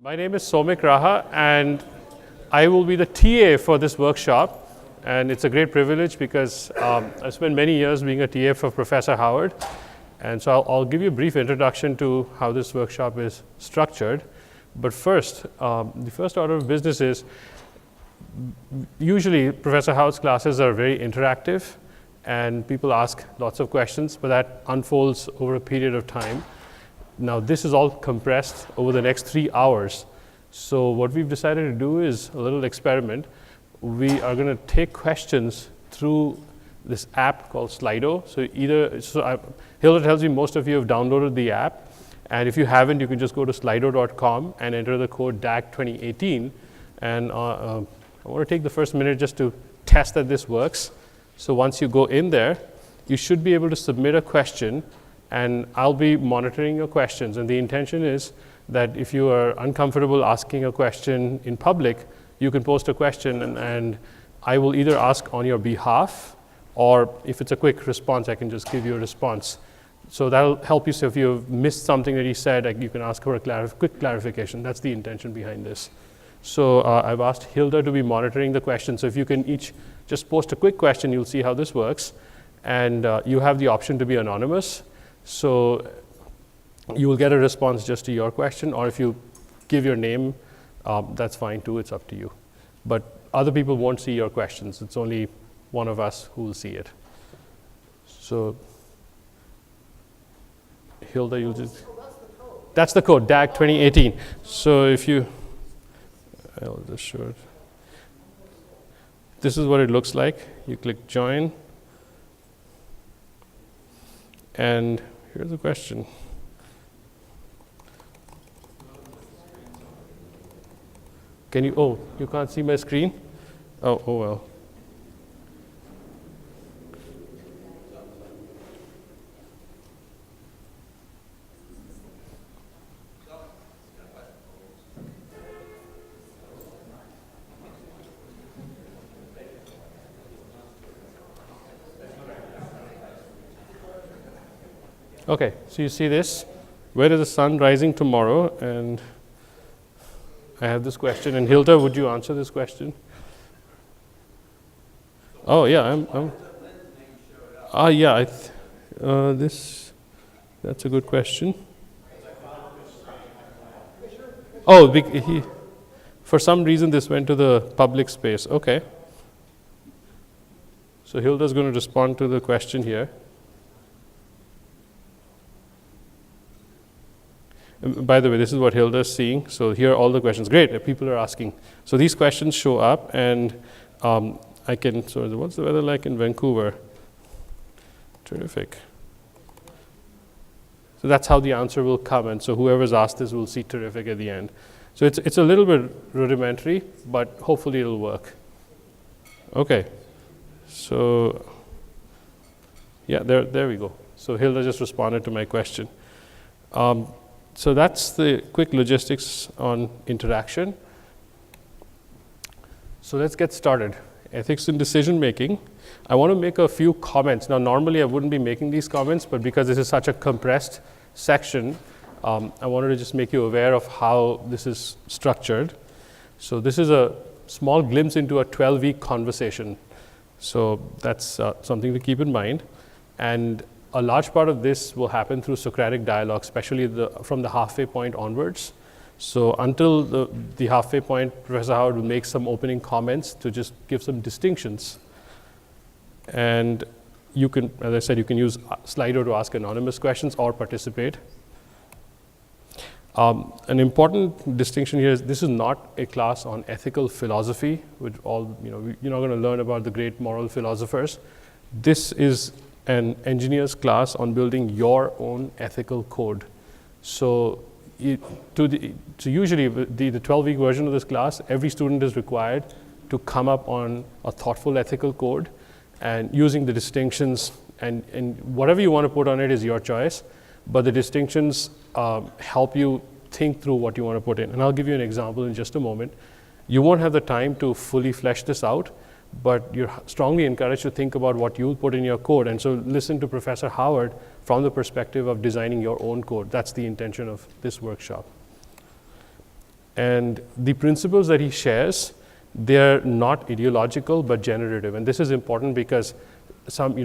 My name is Somik Raha, and I will be the TA for this workshop. And it's a great privilege because I've spent many years being a TA for Professor Howard. And so I'll give you a brief introduction to how this workshop is structured. But first, the first order of business is usually Professor Howard's classes are very interactive and people ask lots of questions, but that unfolds over a period of time. Now this is all compressed over the next 3 hours. So what we've decided to do is a little experiment. We are going to take questions through this app called Slido. Hilda tells me most of you have downloaded the app. And if you haven't, you can just go to slido.com and enter the code DAAG 2018. And I want to take the first minute just to test that this works. So once you go in there, you should be able to submit a question, and I'll be monitoring your questions. And the intention is that if you are uncomfortable asking a question in public, you can post a question and I will either ask on your behalf, or if it's a quick response, I can just give you a response. So that'll help you. So if you've missed something that he said, you can ask for a quick clarification. That's the intention behind this. So I've asked Hilda to be monitoring the questions. So if you can each just post a quick question, you'll see how this works. And you have the option to be anonymous. So you will get a response just to your question, or if you give your name, that's fine too, it's up to you. But other people won't see your questions. It's only one of us who will see it. So Hilda, you'll just, that's the code, DAAG 2018. So if you, I'll just show it. This is what it looks like. You click join. And here's the question. Can you, oh, you can't see my screen? Oh well. Okay, so you see this, where is the sun rising tomorrow? And I have this question, and Hilda, would you answer this question? Oh yeah, yeah, that's a good question. Oh, for some reason this went to the public space, okay. So Hilda's going to respond to the question here. By the way, this is what Hilda's seeing. So here are all the questions. Great, people are asking. So these questions show up, and I can, so what's the weather like in Vancouver? Terrific. So that's how the answer will come, and so whoever's asked this will see terrific at the end. So it's a little bit rudimentary, but hopefully it'll work. Okay, so yeah, there we go. So Hilda just responded to my question. So that's the quick logistics on interaction. So let's get started. Ethics in decision making. I want to make a few comments. Now, normally I wouldn't be making these comments, but because this is such a compressed section, I wanted to just make you aware of how this is structured. So this is a small glimpse into a 12-week conversation. So that's something to keep in mind. And a large part of this will happen through Socratic dialogue, especially from the halfway point onwards. So until the halfway point, Professor Howard will make some opening comments to just give some distinctions. And you can, as I said, you can use Slido to ask anonymous questions or participate. An important distinction here is this is not a class on ethical philosophy, which all, you're not going to learn about the great moral philosophers. This is an engineer's class on building your own ethical code. So usually the 12-week version of this class, every student is required to come up on a thoughtful ethical code, and using the distinctions, and whatever you want to put on it is your choice, but the distinctions help you think through what you want to put in. And I'll give you an example in just a moment. You won't have the time to fully flesh this out, but you're strongly encouraged to think about what you'll put in your code. And so listen to Professor Howard from the perspective of designing your own code. That's the intention of this workshop. And the principles that he shares, they're not ideological, but generative. And this is important because so a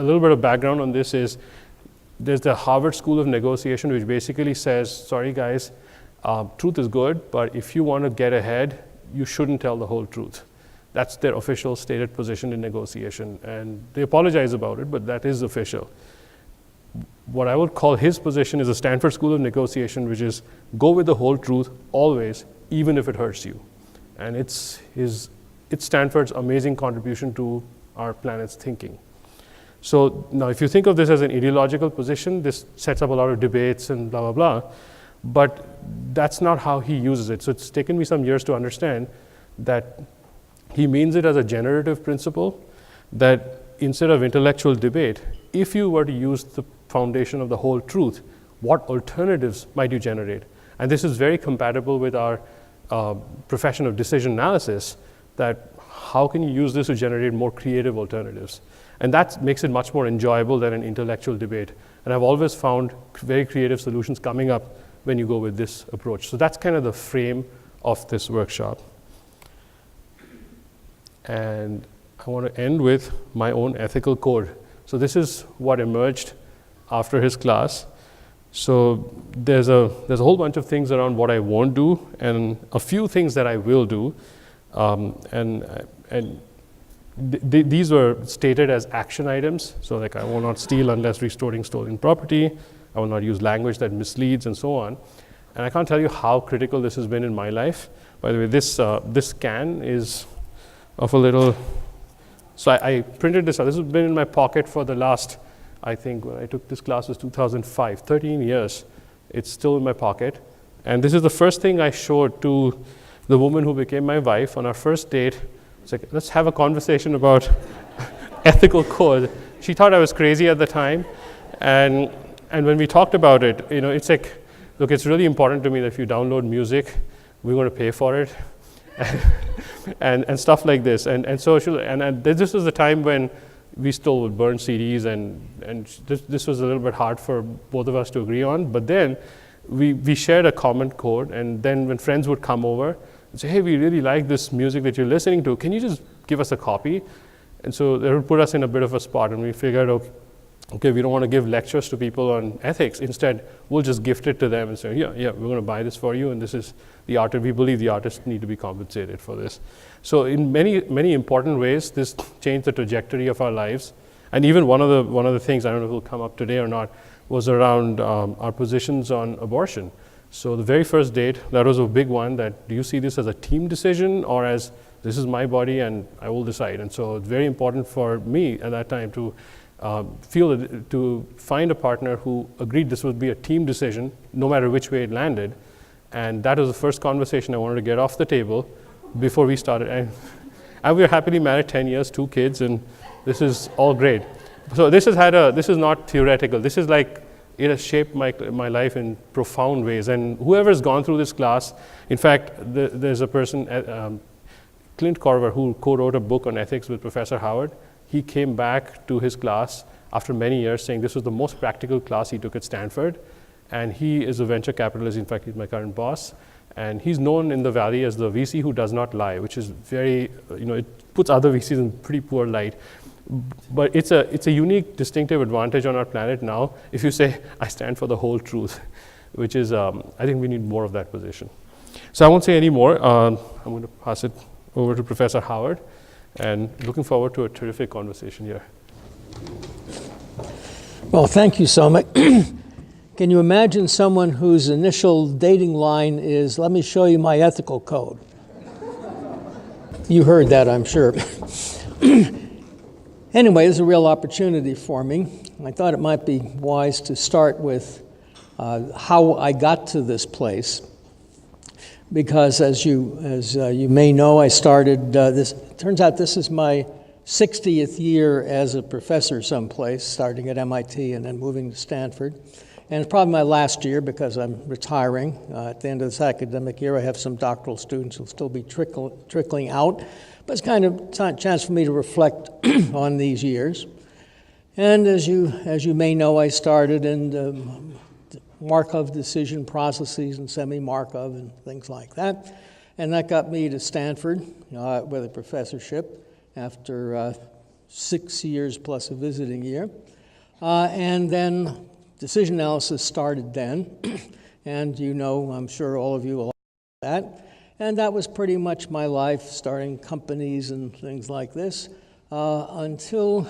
little bit of background on this is there's the Harvard School of Negotiation, which basically says, sorry guys, truth is good, but if you want to get ahead, you shouldn't tell the whole truth. That's their official stated position in negotiation. And they apologize about it, but that is official. What I would call his position is the Stanford School of Negotiation, which is go with the whole truth always, even if it hurts you. And it's Stanford's amazing contribution to our planet's thinking. So now if you think of this as an ideological position, this sets up a lot of debates and blah, blah, blah. But that's not how he uses it. So it's taken me some years to understand that he means it as a generative principle, that instead of intellectual debate, if you were to use the foundation of the whole truth, what alternatives might you generate? And this is very compatible with our profession of decision analysis, that how can you use this to generate more creative alternatives? And that makes it much more enjoyable than an intellectual debate. And I've always found very creative solutions coming up when you go with this approach. So that's kind of the frame of this workshop. And I want to end with my own ethical code. So this is what emerged after his class. So there's a whole bunch of things around what I won't do and a few things that I will do. These were stated as action items. So like I will not steal unless restoring stolen property. I will not use language that misleads and so on. And I can't tell you how critical this has been in my life. By the way, this can is of a little, so I printed this out. This has been in my pocket for the last, I think when I took this class was 2005, 13 years. It's still in my pocket. And this is the first thing I showed to the woman who became my wife on our first date. It's like, let's have a conversation about ethical code. She thought I was crazy at the time. And when we talked about it, it's like, look, it's really important to me that if you download music, we're going to pay for it. and stuff like this. And so this was the time when we still would burn CDs, and this was a little bit hard for both of us to agree on. But then we shared a common code, and then when friends would come over and say, hey, we really like this music that you're listening to, can you just give us a copy? And so that would put us in a bit of a spot, and we figured, okay, we don't want to give lectures to people on ethics. Instead, we'll just gift it to them and say, yeah, we're going to buy this for you, and this is the artist. We believe the artists need to be compensated for this. So in many, many important ways, this changed the trajectory of our lives. And even one of the things, I don't know if it will come up today or not, was around our positions on abortion. So the very first date, that was a big one, that do you see this as a team decision or as this is my body and I will decide? And so it's very important for me at that time to to find a partner who agreed this would be a team decision, no matter which way it landed. And that was the first conversation I wanted to get off the table before we started. And we were happily married 10 years, 2 kids, and this is all great. So this is not theoretical. This is like, it has shaped my life in profound ways. And whoever's gone through this class, in fact, there's a person, Clint Corver, who co-wrote a book on ethics with Professor Howard. He came back to his class after many years saying this was the most practical class he took at Stanford. And he is a venture capitalist. In fact, he's my current boss. And he's known in the Valley as the VC who does not lie, which is very, it puts other VCs in pretty poor light. But it's a unique, distinctive advantage on our planet now if you say, I stand for the whole truth, which is, I think we need more of that position. So I won't say any more. I'm going to pass it over to Professor Howard. And looking forward to a terrific conversation here. Well, thank you, Somik. Can you imagine someone whose initial dating line is, let me show you my ethical code? You heard that, I'm sure. Anyway, this is a real opportunity for me. I thought it might be wise to start with how I got to this place. Because as you may know, I started this. Turns out this is my 60th year as a professor someplace, starting at MIT and then moving to Stanford. And it's probably my last year because I'm retiring. At the end of this academic year, I have some doctoral students who'll still be trickling out. But it's kind of a chance for me to reflect on these years. And as you may know, I started in Markov decision processes and semi-Markov and things like that. And that got me to Stanford with a professorship after 6 years plus a visiting year. And then decision analysis started then. And you know, I'm sure all of you will like that. And that was pretty much my life, starting companies and things like this, until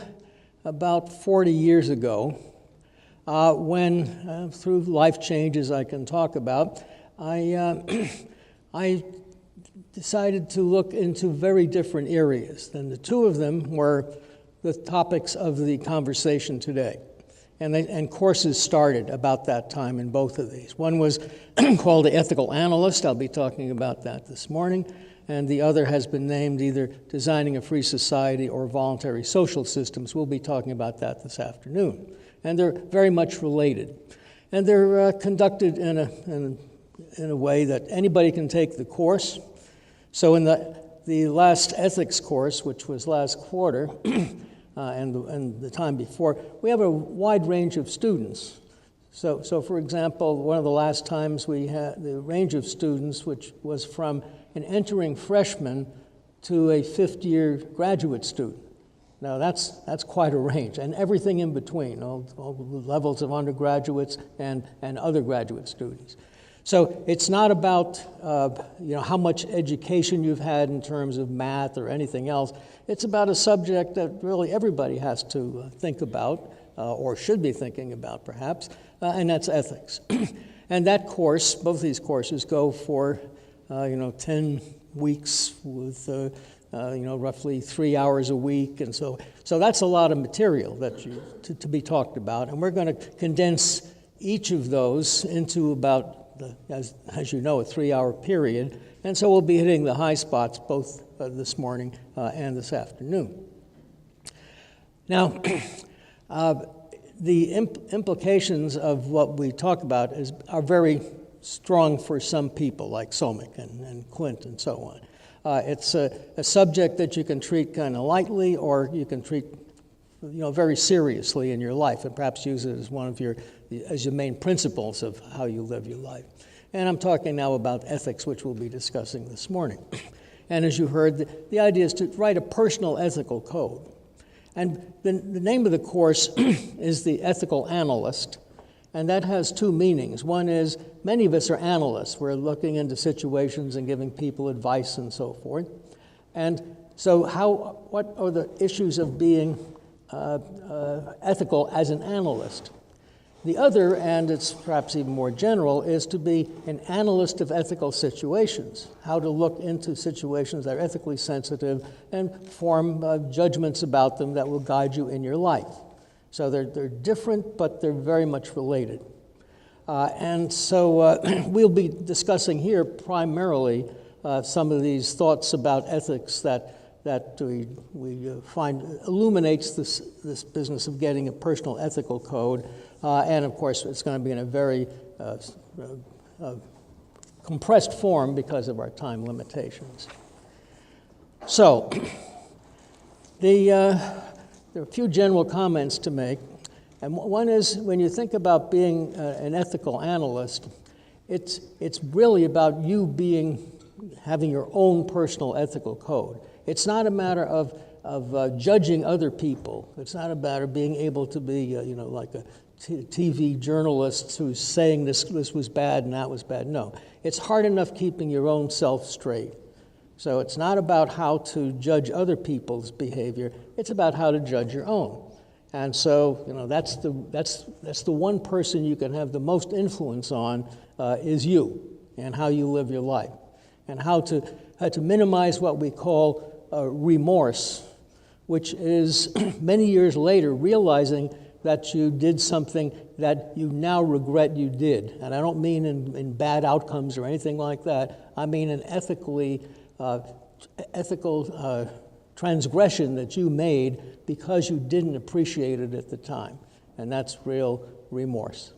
about 40 years ago, when, through life changes I can talk about, I decided to look into very different areas. And the two of them were the topics of the conversation today. And courses started about that time in both of these. One was called the Ethical Analyst. I'll be talking about that this morning. And the other has been named either Designing a Free Society or Voluntary Social Systems. We'll be talking about that this afternoon. And they're very much related. And they're conducted in a way that anybody can take the course. So in the last ethics course, which was last quarter, and the time before, we have a wide range of students. So for example, one of the last times we had the range of students, which was from an entering freshman to a fifth-year graduate student. Now that's quite a range, and everything in between, all the levels of undergraduates and other graduate students. So it's not about how much education you've had in terms of math or anything else. It's about a subject that really everybody has to think about, or should be thinking about perhaps, and that's ethics. And that course, both these courses, go for 10 weeks with roughly 3 hours a week, and so that's a lot of material that to be talked about. And we're going to condense each of those into about, as you know, a 3-hour period. And so we'll be hitting the high spots both this morning and this afternoon. Now, the implications of what we talk about are very strong for some people, like Somik and Clint and so on. It's a subject that you can treat kind of lightly, or you can treat very seriously in your life, and perhaps use it as one of your main principles of how you live your life. And I'm talking now about ethics, which we'll be discussing this morning. And as you heard, the idea is to write a personal ethical code. And the name of the course is the Ethical Analyst, and that has two meanings. One is, many of us are analysts. We're looking into situations and giving people advice and so forth. And so what are the issues of being ethical as an analyst? The other, and it's perhaps even more general, is to be an analyst of ethical situations, how to look into situations that are ethically sensitive and form judgments about them that will guide you in your life. So they're different, but they're very much related. And so we'll be discussing here primarily some of these thoughts about ethics that we find illuminates this business of getting a personal ethical code. And of course, it's going to be in a very compressed form because of our time limitations. So, there are a few general comments to make. And one is, when you think about being an ethical analyst, it's really about you having your own personal ethical code. It's not a matter of judging other people. It's not a matter of being able to be, like a TV journalist who's saying this was bad and that was bad. No, it's hard enough keeping your own self straight. So it's not about how to judge other people's behavior. It's about how to judge your own. And so, that's the one person you can have the most influence on is you, and how you live your life, and how to minimize what we call remorse, which is many years later realizing that you did something that you now regret you did. And I don't mean in bad outcomes or anything like that. I mean an ethical transgression that you made because you didn't appreciate it at the time. And that's real remorse.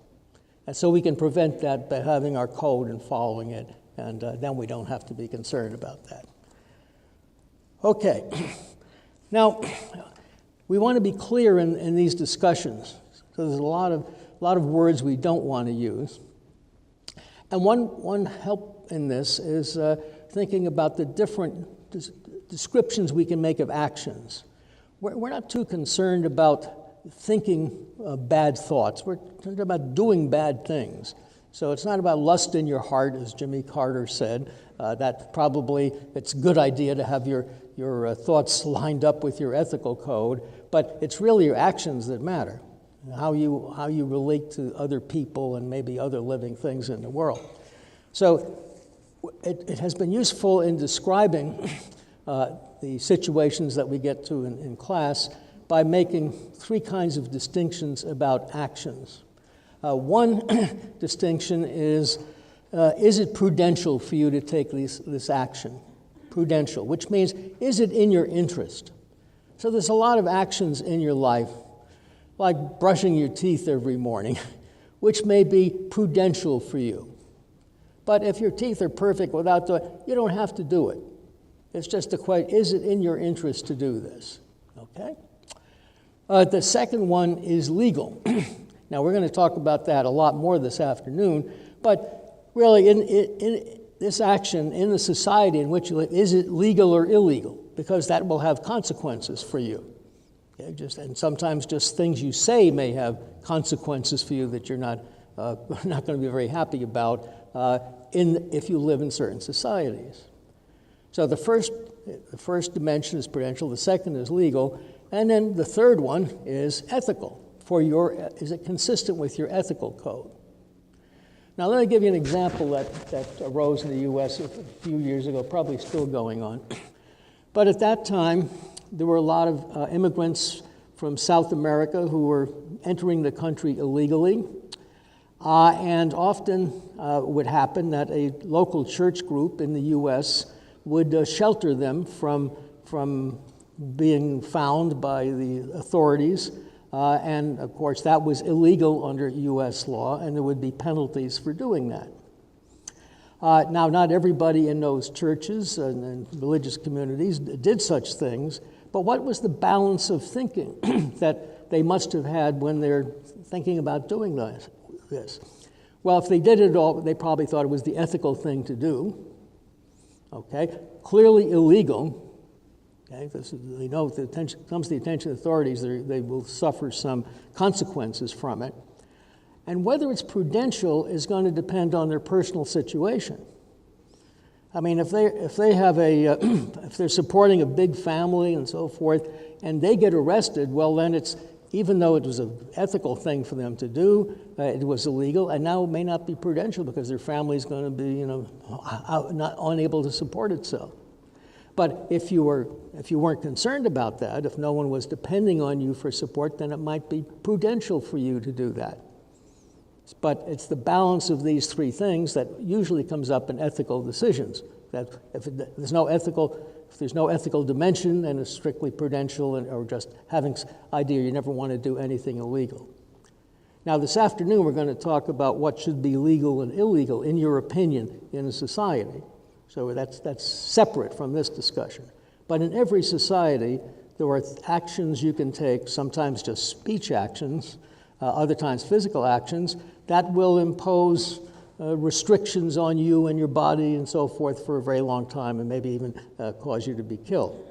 And so we can prevent that by having our code and following it, and then we don't have to be concerned about that. Okay. Now, we want to be clear in these discussions. So there's a lot lot of words we don't want to use. And one help in this is thinking about the different descriptions we can make of actions. We're not too concerned about thinking bad thoughts. We're talking about doing bad things. So it's not about lust in your heart, as Jimmy Carter said. That probably it's a good idea to have your thoughts lined up with your ethical code, but it's really your actions that matter, how you relate to other people and maybe other living things in the world. So it has been useful in describing the situations that we get to in class by making three kinds of distinctions about actions. One distinction is it prudential for you to take this action? Prudential, which means, is it in your interest? So there's a lot of actions in your life, like brushing your teeth every morning, which may be prudential for you. But if your teeth are perfect without doing it, you don't have to do it. It's just a question, is it in your interest to do this? Okay? The second one is legal. Now, we're going to talk about that a lot more this afternoon, but really, in this action in the society in which you live, is it legal or illegal? Because that will have consequences for you. Okay? And sometimes just things you say may have consequences for you that you're not going to be very happy about if you live in certain societies. So the first dimension is prudential, the second is legal, and then the third one is ethical. Is it consistent with your ethical code? Now let me give you an example that arose in the U.S. a few years ago, probably still going on. But at that time, there were a lot of immigrants from South America who were entering the country illegally. And often would happen that a local church group in the U.S. would shelter them from being found by the authorities. And, of course, that was illegal under U.S. law, and there would be penalties for doing that. Now, not everybody in those churches and religious communities did such things, but what was the balance of thinking that they must have had when they're thinking about doing this? Well, if they did it all, they probably thought it was the ethical thing to do. Okay, clearly illegal. Okay, they know if it comes to the attention of authorities, they will suffer some consequences from it. And whether it's prudential is going to depend on their personal situation. I mean, if they have if they're supporting a big family and so forth, and they get arrested, well, then it's, even though it was an ethical thing for them to do, it was illegal, and now it may not be prudential because their family is going to be, not unable to support itself. But if you weren't concerned about that, if no one was depending on you for support, then it might be prudential for you to do that. But it's the balance of these three things that usually comes up in ethical decisions. That if there's no ethical dimension, then it's strictly prudential, or just having idea you never want to do anything illegal. Now, this afternoon we're going to talk about what should be legal and illegal, in your opinion, in a society. So that's separate from this discussion. But in every society, there are actions you can take, sometimes just speech actions, other times physical actions, that will impose restrictions on you and your body and so forth for a very long time, and maybe even cause you to be killed.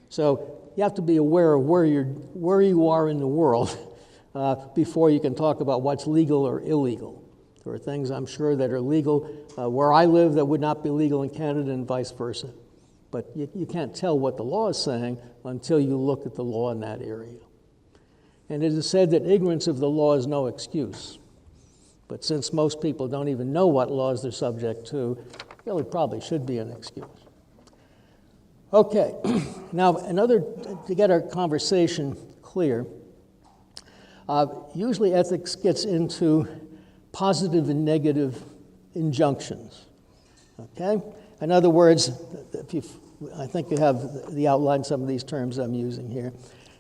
So you have to be aware of where you are in the world before you can talk about what's legal or illegal. There are things, I'm sure, that are legal where I live that would not be legal in Canada, and vice versa. But you can't tell what the law is saying until you look at the law in that area. And it is said that ignorance of the law is no excuse. But since most people don't even know what laws they're subject to, really probably should be an excuse. Okay, now to get our conversation clear, usually ethics gets into positive and negative injunctions. Okay? In other words, I think you have the outline, some of these terms I'm using here.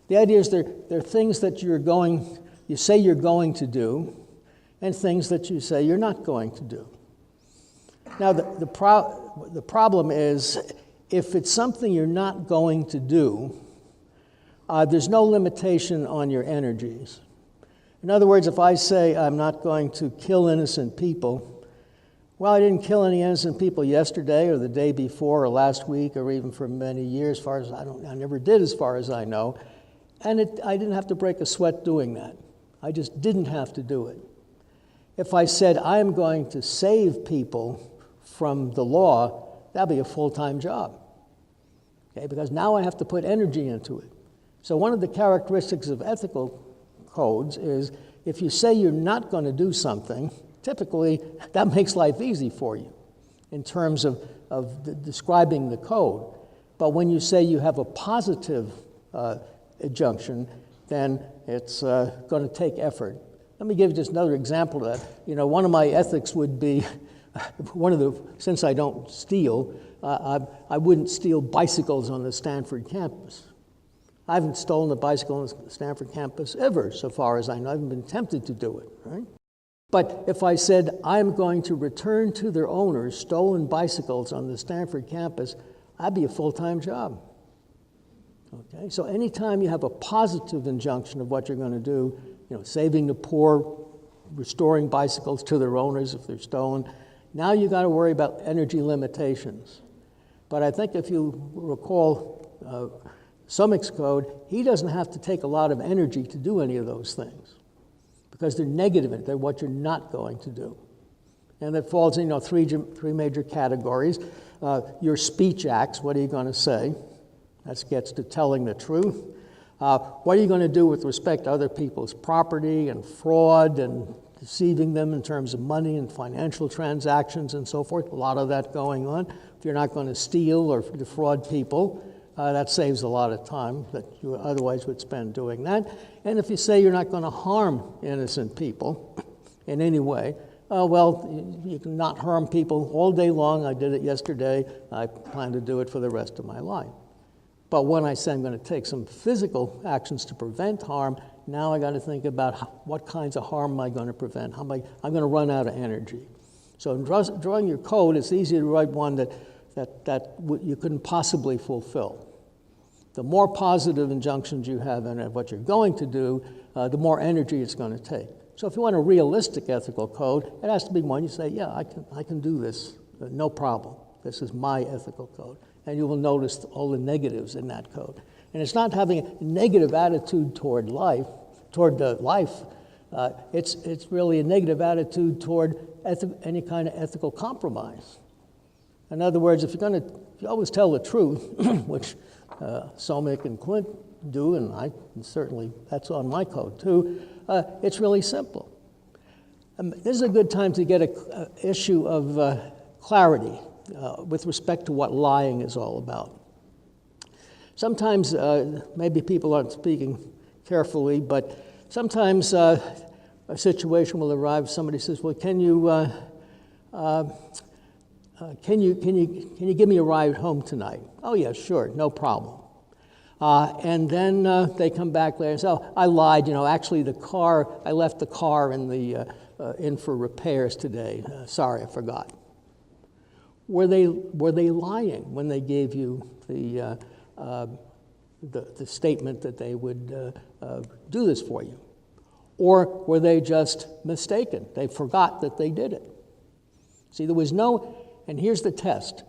The idea is there are things that you say you're going to do, and things that you say you're not going to do. Now, the problem is, if it's something you're not going to do, there's no limitation on your energies. In other words, if I say I'm not going to kill innocent people, well, I didn't kill any innocent people yesterday or the day before or last week or even for many years, as far as I never did as far as I know. And I didn't have to break a sweat doing that. I just didn't have to do it. If I said I'm going to save people from the law, that'd be a full-time job. Okay, because now I have to put energy into it. So one of the characteristics of ethical codes is if you say you're not going to do something, typically that makes life easy for you in terms of describing the code. But when you say you have a positive injunction, then it's going to take effort. Let me give you just another example of that. You know, one of my ethics would be, since I don't steal, I wouldn't steal bicycles on the Stanford campus. I haven't stolen a bicycle on the Stanford campus ever, so far as I know. I haven't been tempted to do it, right? But if I said, I'm going to return to their owners stolen bicycles on the Stanford campus, that'd be a full-time job. Okay, so anytime you have a positive injunction of what you're going to do, you know, saving the poor, restoring bicycles to their owners if they're stolen, now you got to worry about energy limitations. But I think if you recall Somik's code, he doesn't have to take a lot of energy to do any of those things because they're negative, they're what you're not going to do. And it falls in, you know, three major categories. Your speech acts, what are you going to say? That gets to telling the truth. What are you going to do with respect to other people's property and fraud and deceiving them in terms of money and financial transactions and so forth? A lot of that going on. If you're not going to steal or defraud people, that saves a lot of time that you otherwise would spend doing that. And if you say you're not going to harm innocent people in any way, well, you can not harm people all day long. I did it yesterday. I plan to do it for the rest of my life. But when I say I'm going to take some physical actions to prevent harm, now I got to think about what kinds of harm am I going to prevent? I'm going to run out of energy. So in drawing your code, it's easy to write one that you couldn't possibly fulfill. The more positive injunctions you have in it, what you're going to do, the more energy it's going to take. So if you want a realistic ethical code, it has to be one you say, yeah, I can do this, no problem. This is my ethical code. And you will notice all the negatives in that code. And it's not having a negative attitude toward life. It's really a negative attitude toward any kind of ethical compromise. In other words, if you always tell the truth, which Somik and Clint do, and certainly that's on my code too, it's really simple. This is a good time to get an issue of clarity with respect to what lying is all about. Sometimes, maybe people aren't speaking carefully, but sometimes a situation will arrive, somebody says, well, can you give me a ride home tonight? Oh, yeah, sure, no problem. And then they come back later and say, oh, I lied, actually I left the car in for repairs today. Sorry, I forgot. Were they lying when they gave you the statement that they would do this for you? Or were they just mistaken? They forgot that they did it. See, there was no, and here's the test.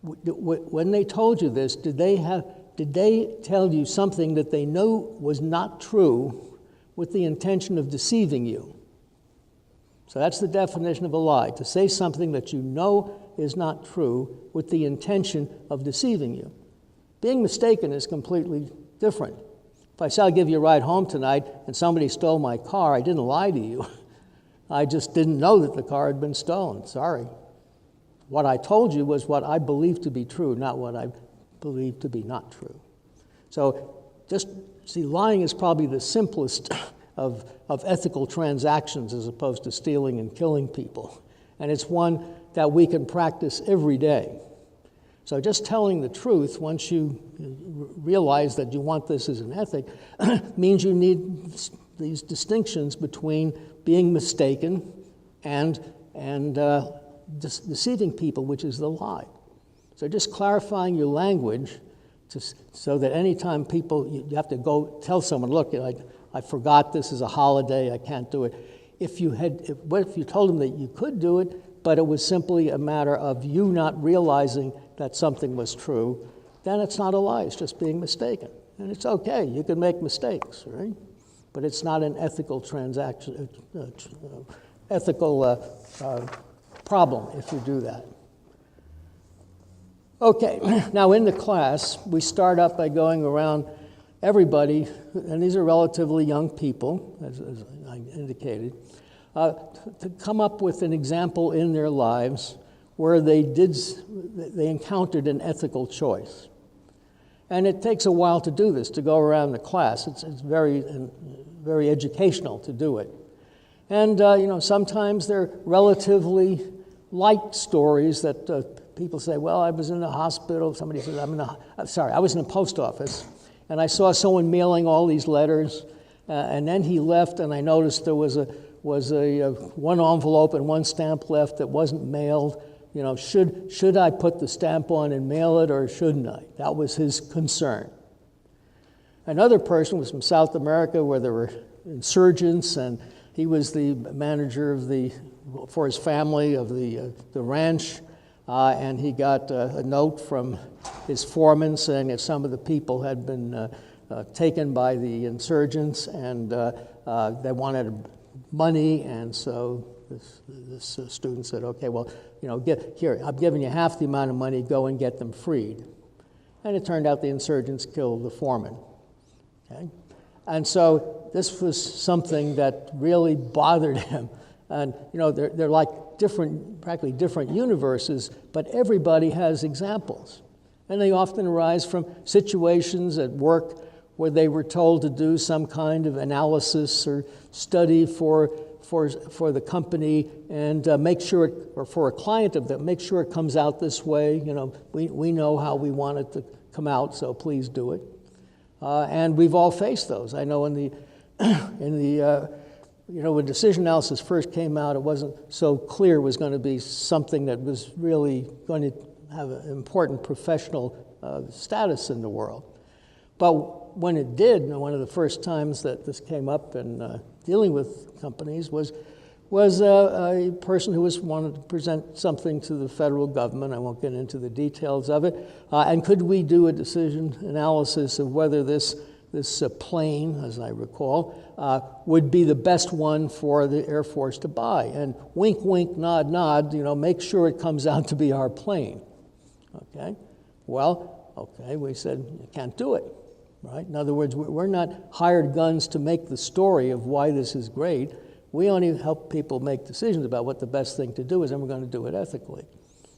When they told you this, did they tell you something that they know was not true with the intention of deceiving you? So that's the definition of a lie, to say something that you know is not true with the intention of deceiving you. Being mistaken is completely different. If I say I'll give you a ride home tonight and somebody stole my car, I didn't lie to you. I just didn't know that the car had been stolen. Sorry. What I told you was what I believed to be true, not what I believed to be not true. So just see, lying is probably the simplest of ethical transactions as opposed to stealing and killing people. And it's one that we can practice every day. So just telling the truth, once you realize that you want this as an ethic, means you need these distinctions between being mistaken and deceiving people, which is the lie. So just clarifying your language so that anytime you have to go tell someone, look, I forgot this is a holiday, I can't do it. What if you told them that you could do it, but it was simply a matter of you not realizing that something was true, then it's not a lie, it's just being mistaken. And it's okay, you can make mistakes, right? But it's not an ethical problem if you do that. Okay, now in the class, we start up by going around everybody, and these are relatively young people, as I indicated, to come up with an example in their lives where they encountered an ethical choice. And it takes a while to do this, to go around the class. It's very educational to do it. And sometimes they're relatively light stories that people say, well, I was in the hospital. Somebody says, I was in a post office, and I saw someone mailing all these letters, and then he left, and I noticed there was a one envelope and one stamp left that wasn't mailed. Should I put the stamp on and mail it, or shouldn't I? That was his concern. Another person was from South America, where there were insurgents, and he was the manager for his family of the ranch, and he got a note from his foreman saying that some of the people had been taken by the insurgents, and they wanted money, and so this student said, okay, well, here, I'm giving you half the amount of money, go and get them freed. And it turned out the insurgents killed the foreman. Okay? And so this was something that really bothered him. And, they're like practically different universes, but everybody has examples. And they often arise from situations at work where they were told to do some kind of analysis or study for the company and make sure, or for a client of them, make sure it comes out this way. We know how we want it to come out, so please do it. And we've all faced those. I know when decision analysis first came out, it wasn't so clear it was going to be something that was really going to have an important professional status in the world. But when it did, one of the first times that this came up in dealing with companies was a person who wanted to present something to the federal government. I won't get into the details of it. And could we do a decision analysis of whether this plane, as I recall, would be the best one for the Air Force to buy? And wink, wink, nod, nod, make sure it comes out to be our plane. Okay? Well, okay, we said, you can't do it. Right? In other words, we're not hired guns to make the story of why this is great. We only help people make decisions about what the best thing to do is, and we're going to do it ethically.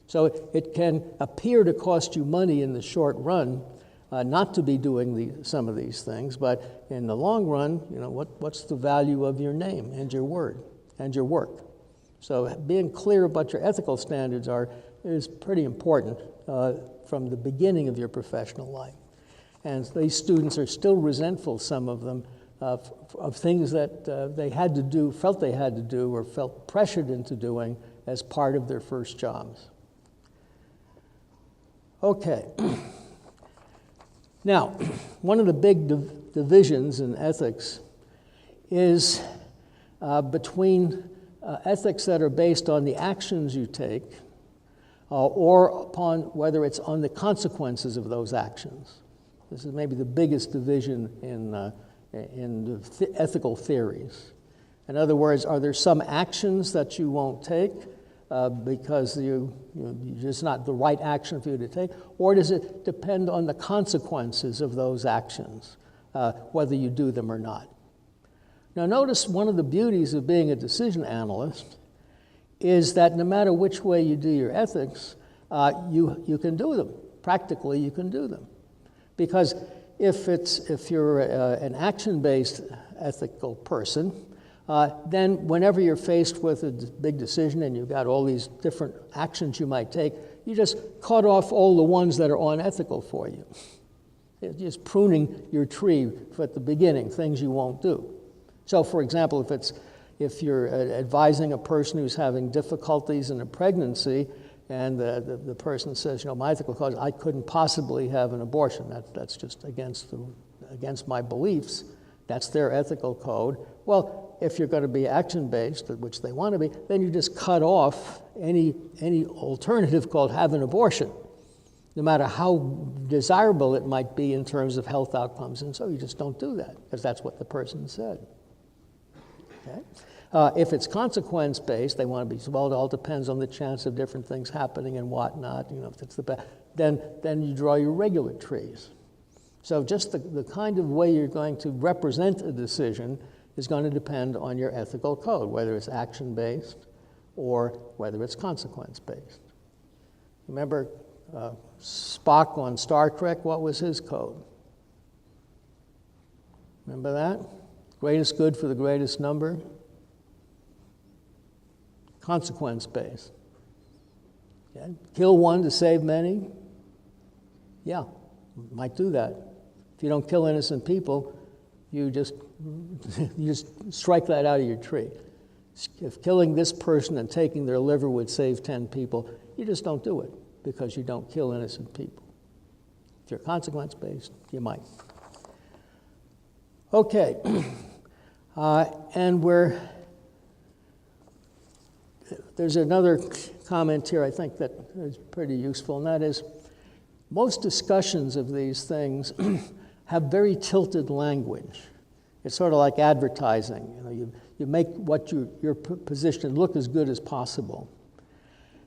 So it can appear to cost you money in the short run not to be doing some of these things, but in the long run, what's the value of your name and your word and your work? So being clear about your ethical standards is pretty important from the beginning of your professional life. And these students are still resentful, some of them, of things that they had to do, felt they had to do, or felt pressured into doing as part of their first jobs. Okay. Now, one of the big divisions in ethics is between ethics that are based on the actions you take or upon whether it's on the consequences of those actions. This is maybe the biggest division in the ethical theories. In other words, are there some actions that you won't take because you're just not the right action for you to take, or does it depend on the consequences of those actions, whether you do them or not? Now notice one of the beauties of being a decision analyst is that no matter which way you do your ethics, you can do them. Practically, you can do them. Because if you're an action-based ethical person, then whenever you're faced with a big decision and you've got all these different actions you might take, you just cut off all the ones that are unethical for you. It's just pruning your tree at the beginning, things you won't do. So, for example, if you're advising a person who's having difficulties in a pregnancy, and the person says, my ethical cause, I couldn't possibly have an abortion. That's just against my beliefs. That's their ethical code. Well, if you're going to be action-based, which they want to be, then you just cut off any alternative called have an abortion, no matter how desirable it might be in terms of health outcomes. And so you just don't do that, because that's what the person said. Okay? If it's consequence-based, they want to be, well, it all depends on the chance of different things happening and whatnot, if it's the best, then you draw your regulatories. So just the kind of way you're going to represent a decision is going to depend on your ethical code, whether it's action-based or whether it's consequence-based. Remember Spock on Star Trek, what was his code? Remember that? Greatest good for the greatest number? Consequence-based. Okay. Kill one to save many? Yeah, might do that. If you don't kill innocent people, you just strike that out of your tree. If killing this person and taking their liver would save 10 people, you just don't do it because you don't kill innocent people. If you're consequence-based, you might. Okay, and there's another comment here I think that is pretty useful, and that is most discussions of these things have very tilted language. It's sort of like advertising. You make what your position look as good as possible.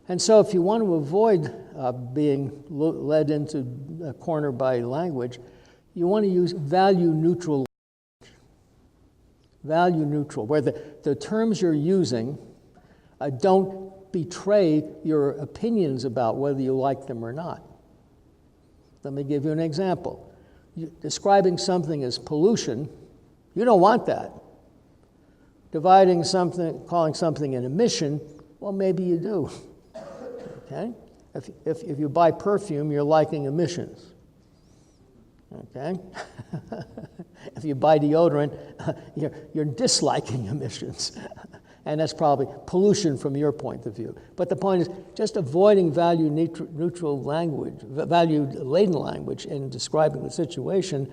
And so if you want to avoid being led into a corner by language, you want to use value-neutral language. Value-neutral, where the terms you're using don't betray your opinions about whether you like them or not. Let me give you an example. Describing something as pollution, you don't want that. Calling something an emission, well, maybe you do. Okay? If you buy perfume, you're liking emissions. Okay? If you buy deodorant, you're disliking emissions. And that's probably pollution from your point of view. But the point is just avoiding value-neutral language, value-laden language in describing the situation,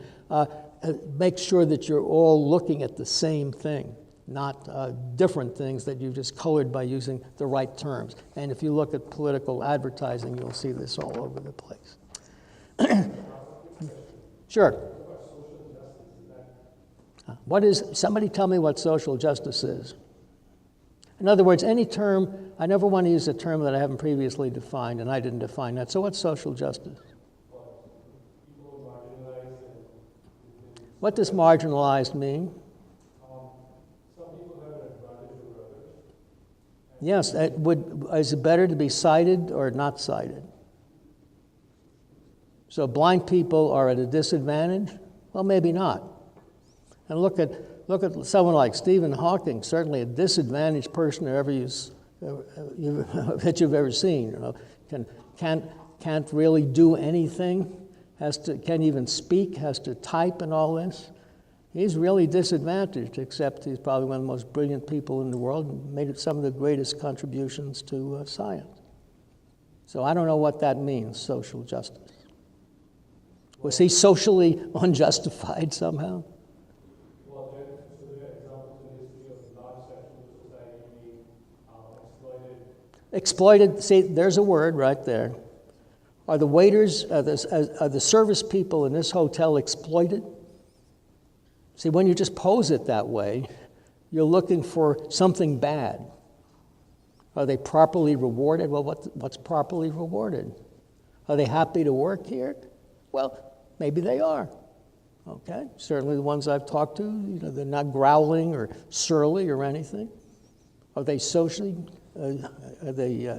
make sure that you're all looking at the same thing, not different things that you've just colored by using the right terms. And if you look at political advertising, you'll see this all over the place. Sure. Somebody tell me what social justice is. In other words, any term, I never want to use a term that I haven't previously defined, and I didn't define that. So what's social justice? What does marginalized mean? Some people have an advantage over others. Yes, is it better to be sighted or not sighted? So blind people are at a disadvantage? Well, maybe not. And look at someone like Stephen Hawking, certainly a disadvantaged person that you've ever seen. Can't really do anything, can't even speak, has to type and all this. He's really disadvantaged, except he's probably one of the most brilliant people in the world and made some of the greatest contributions to science. So I don't know what that means, social justice. Was he socially unjustified somehow? Exploited, see, there's a word right there. Are the waiters, are the service people in this hotel exploited? See, when you just pose it that way, you're looking for something bad. Are they properly rewarded? Well, what's properly rewarded? Are they happy to work here? Well, maybe they are. Okay, certainly the ones I've talked to, they're not growling or surly or anything. Are they socially? Are they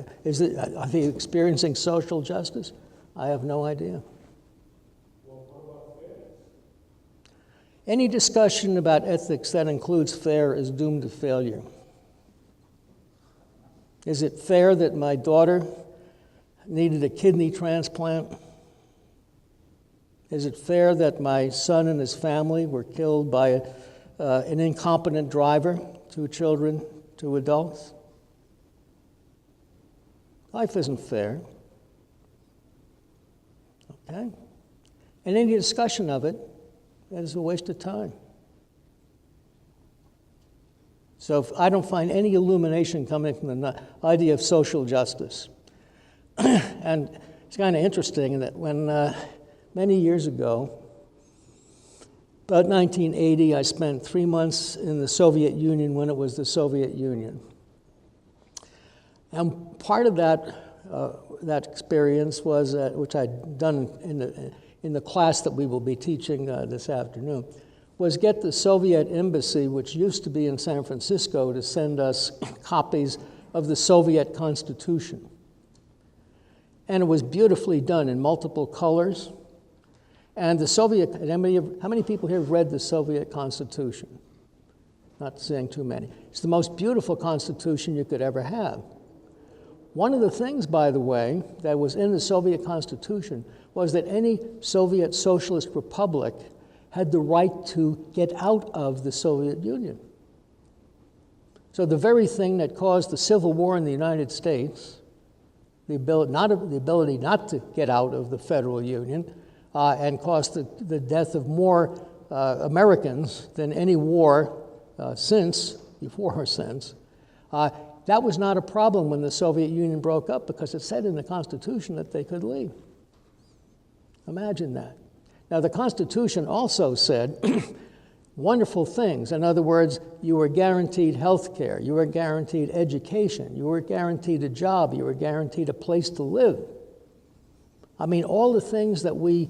experiencing social justice? I have no idea. Well, what about fairness? Any discussion about ethics that includes fair is doomed to failure. Is it fair that my daughter needed a kidney transplant? Is it fair that my son and his family were killed by an incompetent driver, 2 children, 2 adults? Life isn't fair. Okay? And any discussion of it is a waste of time. So I don't find any illumination coming from the idea of social justice. And it's kind of interesting that when many years ago, about 1980, I spent 3 months in the Soviet Union when it was the Soviet Union. And part of that experience was, which I'd done in the class that we will be teaching this afternoon, was get the Soviet embassy, which used to be in San Francisco, to send us copies of the Soviet Constitution. And it was beautifully done in multiple colors. And the Soviet, how many people here have read the Soviet Constitution? Not saying too many. It's the most beautiful constitution you could ever have. One of the things, by the way, that was in the Soviet Constitution was that any Soviet Socialist Republic had the right to get out of the Soviet Union. So the very thing that caused the Civil War in the United States, the ability not to get out of the Federal Union, and caused the death of more Americans than any war before or since, that was not a problem when the Soviet Union broke up because it said in the Constitution that they could leave. Imagine that. Now, the Constitution also said wonderful things. In other words, you were guaranteed health care, you were guaranteed education, you were guaranteed a job, you were guaranteed a place to live. I mean, all the things that we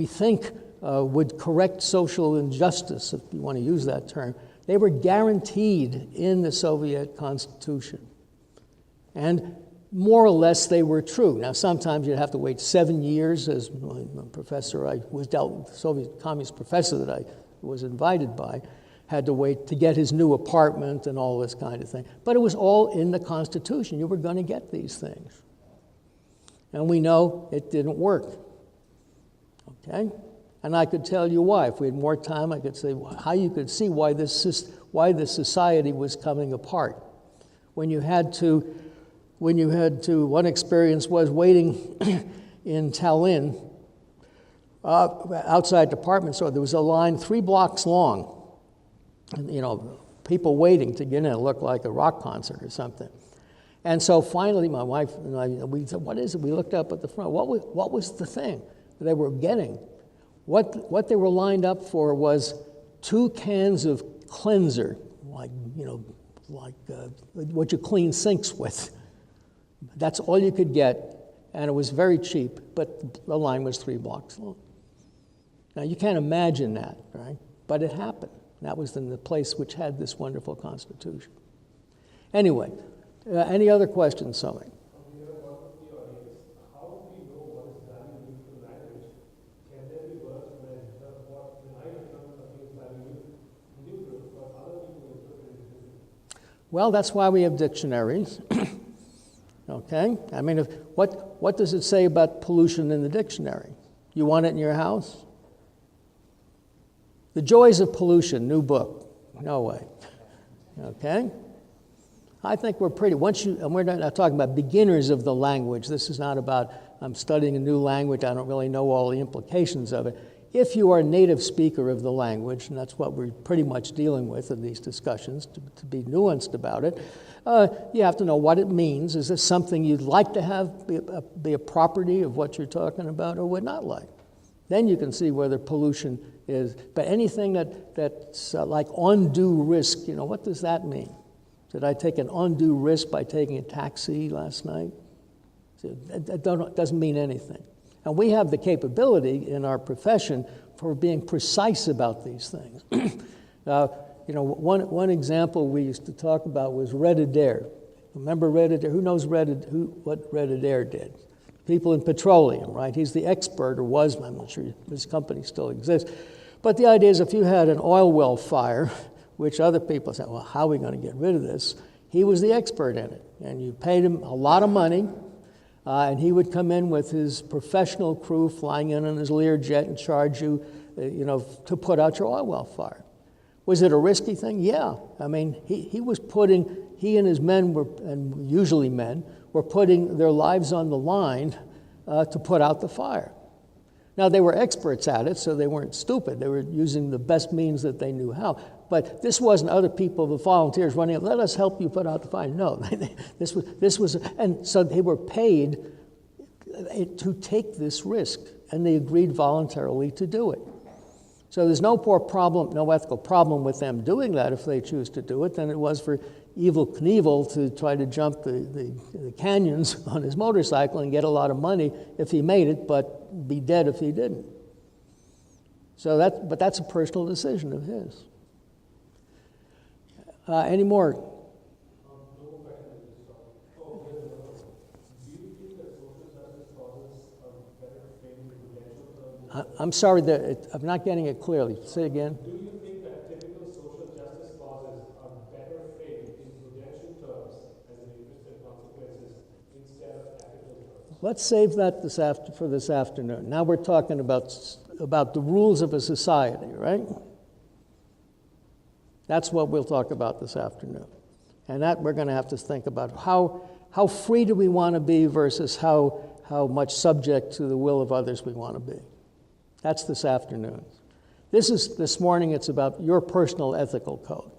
think would correct social injustice, if you want to use that term, they were guaranteed in the Soviet Constitution. And more or less they were true. Now, sometimes you'd have to wait 7 years, as my professor, I was dealt with, the Soviet communist professor that I was invited by, had to wait to get his new apartment and all this kind of thing. But it was all in the Constitution. You were going to get these things. And we know it didn't work. Okay? And I could tell you why. If we had more time, I could say how you could see why this society was coming apart. When you had to, one experience was waiting in Tallinn, outside department store. There was a line 3 blocks long. And, you know, people waiting to get in. It looked like a rock concert or something. And so finally, my wife and I, we said, what is it? We looked up at the front. What was the thing that they were getting? What they were lined up for was 2 cans of cleanser, like what you clean sinks with. That's all you could get, and it was very cheap, but the line was 3 blocks long. Now, you can't imagine that, right? But it happened. That was in the place which had this wonderful Constitution. Anyway, any other questions, Somik? Well, that's why we have dictionaries. Okay? I mean, what does it say about pollution in the dictionary? You want it in your house? The Joys of Pollution, new book. No way. Okay? I think we're pretty, and we're not talking about beginners of the language. This is not about, I'm studying a new language, I don't really know all the implications of it. If you are a native speaker of the language, and that's what we're pretty much dealing with in these discussions, to be nuanced about it, you have to know what it means. Is this something you'd like to have be a property of what you're talking about or would not like? Then you can see whether pollution is, but anything that's like undue risk, you know, what does that mean? Did I take an undue risk by taking a taxi last night? It doesn't mean anything. And we have the capability in our profession for being precise about these things. You know, one example we used to talk about was Red Adair. Remember Red Adair? Who knows what Red Adair did? People in petroleum, right? He's the expert, or was, I'm not sure his company still exists. But the idea is if you had an oil well fire, which other people said, well, how are we going to get rid of this? He was the expert in it. And you paid him a lot of money, and he would come in with his professional crew flying in on his Learjet and charge you, to put out your oil well fire. Was it a risky thing? Yeah. I mean, he and his men were, and usually men, were putting their lives on the line to put out the fire. Now, they were experts at it, so they weren't stupid. They were using the best means that they knew how. But this wasn't other people, the volunteers running, let us help you put out the fire. No, this was, and so they were paid to take this risk, and they agreed voluntarily to do it. So there's no ethical problem with them doing that if they choose to do it than it was for Evel Knievel to try to jump the canyons on his motorcycle and get a lot of money if he made it, but be dead if he didn't. But that's a personal decision of his. Any more? I'm sorry, I'm not getting it clearly. Say again. Do you think that typical social justice clauses are better framed in prudential terms as an interest and consequences instead of ethical terms? Let's save that for this afternoon. Now we're talking about the rules of a society, right? That's what we'll talk about this afternoon. And that we're going to have to think about how free do we want to be versus how much subject to the will of others we want to be. That's this afternoon. This morning, it's about your personal ethical code,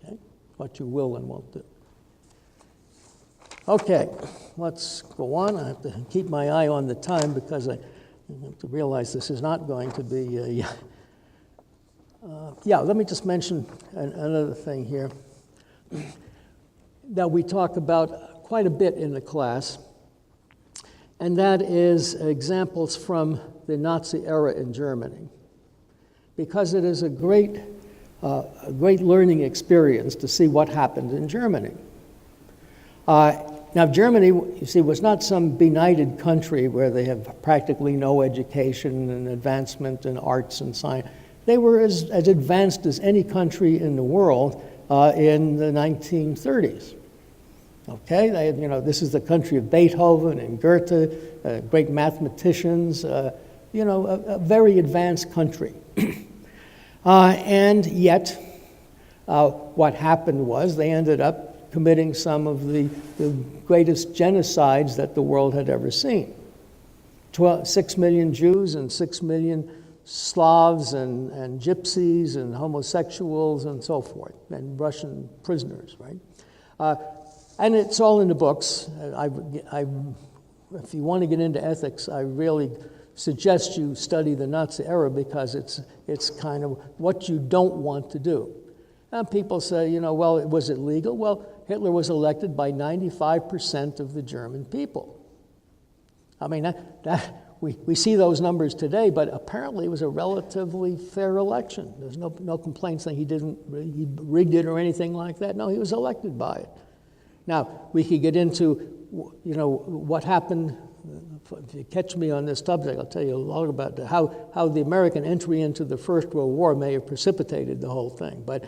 okay? What you will and won't do. Okay, let's go on. I have to keep my eye on the time because I have to realize this is not going to be let me just mention another thing here that we talk about quite a bit in the class, and that is examples from the Nazi era in Germany, because it is a great learning experience to see what happened in Germany. Now, Germany, you see, was not some benighted country where they have practically no education and advancement in arts and science. They were as advanced as any country in the world in the 1930s. Okay, this is the country of Beethoven and Goethe, great mathematicians, a very advanced country. And yet, what happened was they ended up committing some of the greatest genocides that the world had ever seen. 6 million Jews and 6 million Slavs and gypsies and homosexuals and so forth, and Russian prisoners, right? And it's all in the books. If you want to get into ethics, I really suggest you study the Nazi era because it's kind of what you don't want to do. And people say, well, was it legal? Well, Hitler was elected by 95% of the German people. I mean, we see those numbers today, but apparently it was a relatively fair election. There's no complaints saying he rigged it or anything like that. No, he was elected by it. Now, we could get into, what happened. If you catch me on this subject, I'll tell you a lot about how the American entry into the First World War may have precipitated the whole thing. But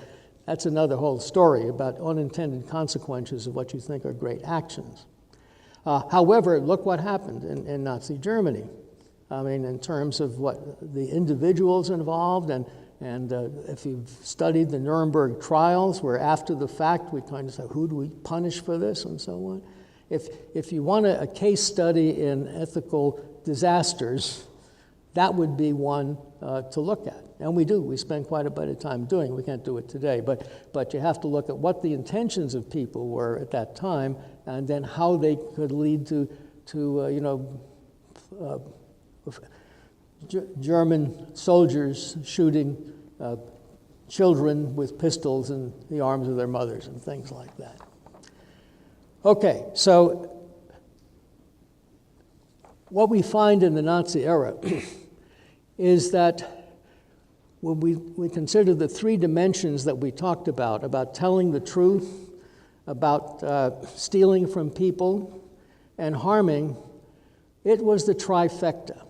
that's another whole story about unintended consequences of what you think are great actions. However, look what happened in Nazi Germany. I mean, in terms of what the individuals involved, and if you've studied the Nuremberg trials, where after the fact we kind of say, who do we punish for this, and so on. If you want a case study in ethical disasters, that would be one to look at. And we do. We spend quite a bit of time doing it. We can't do it today. But you have to look at what the intentions of people were at that time, and then how they could lead to German soldiers shooting children with pistols in the arms of their mothers and things like that. Okay, so what we find in the Nazi era is that when we consider the three dimensions that we talked about telling the truth, about stealing from people, and harming, it was the trifecta.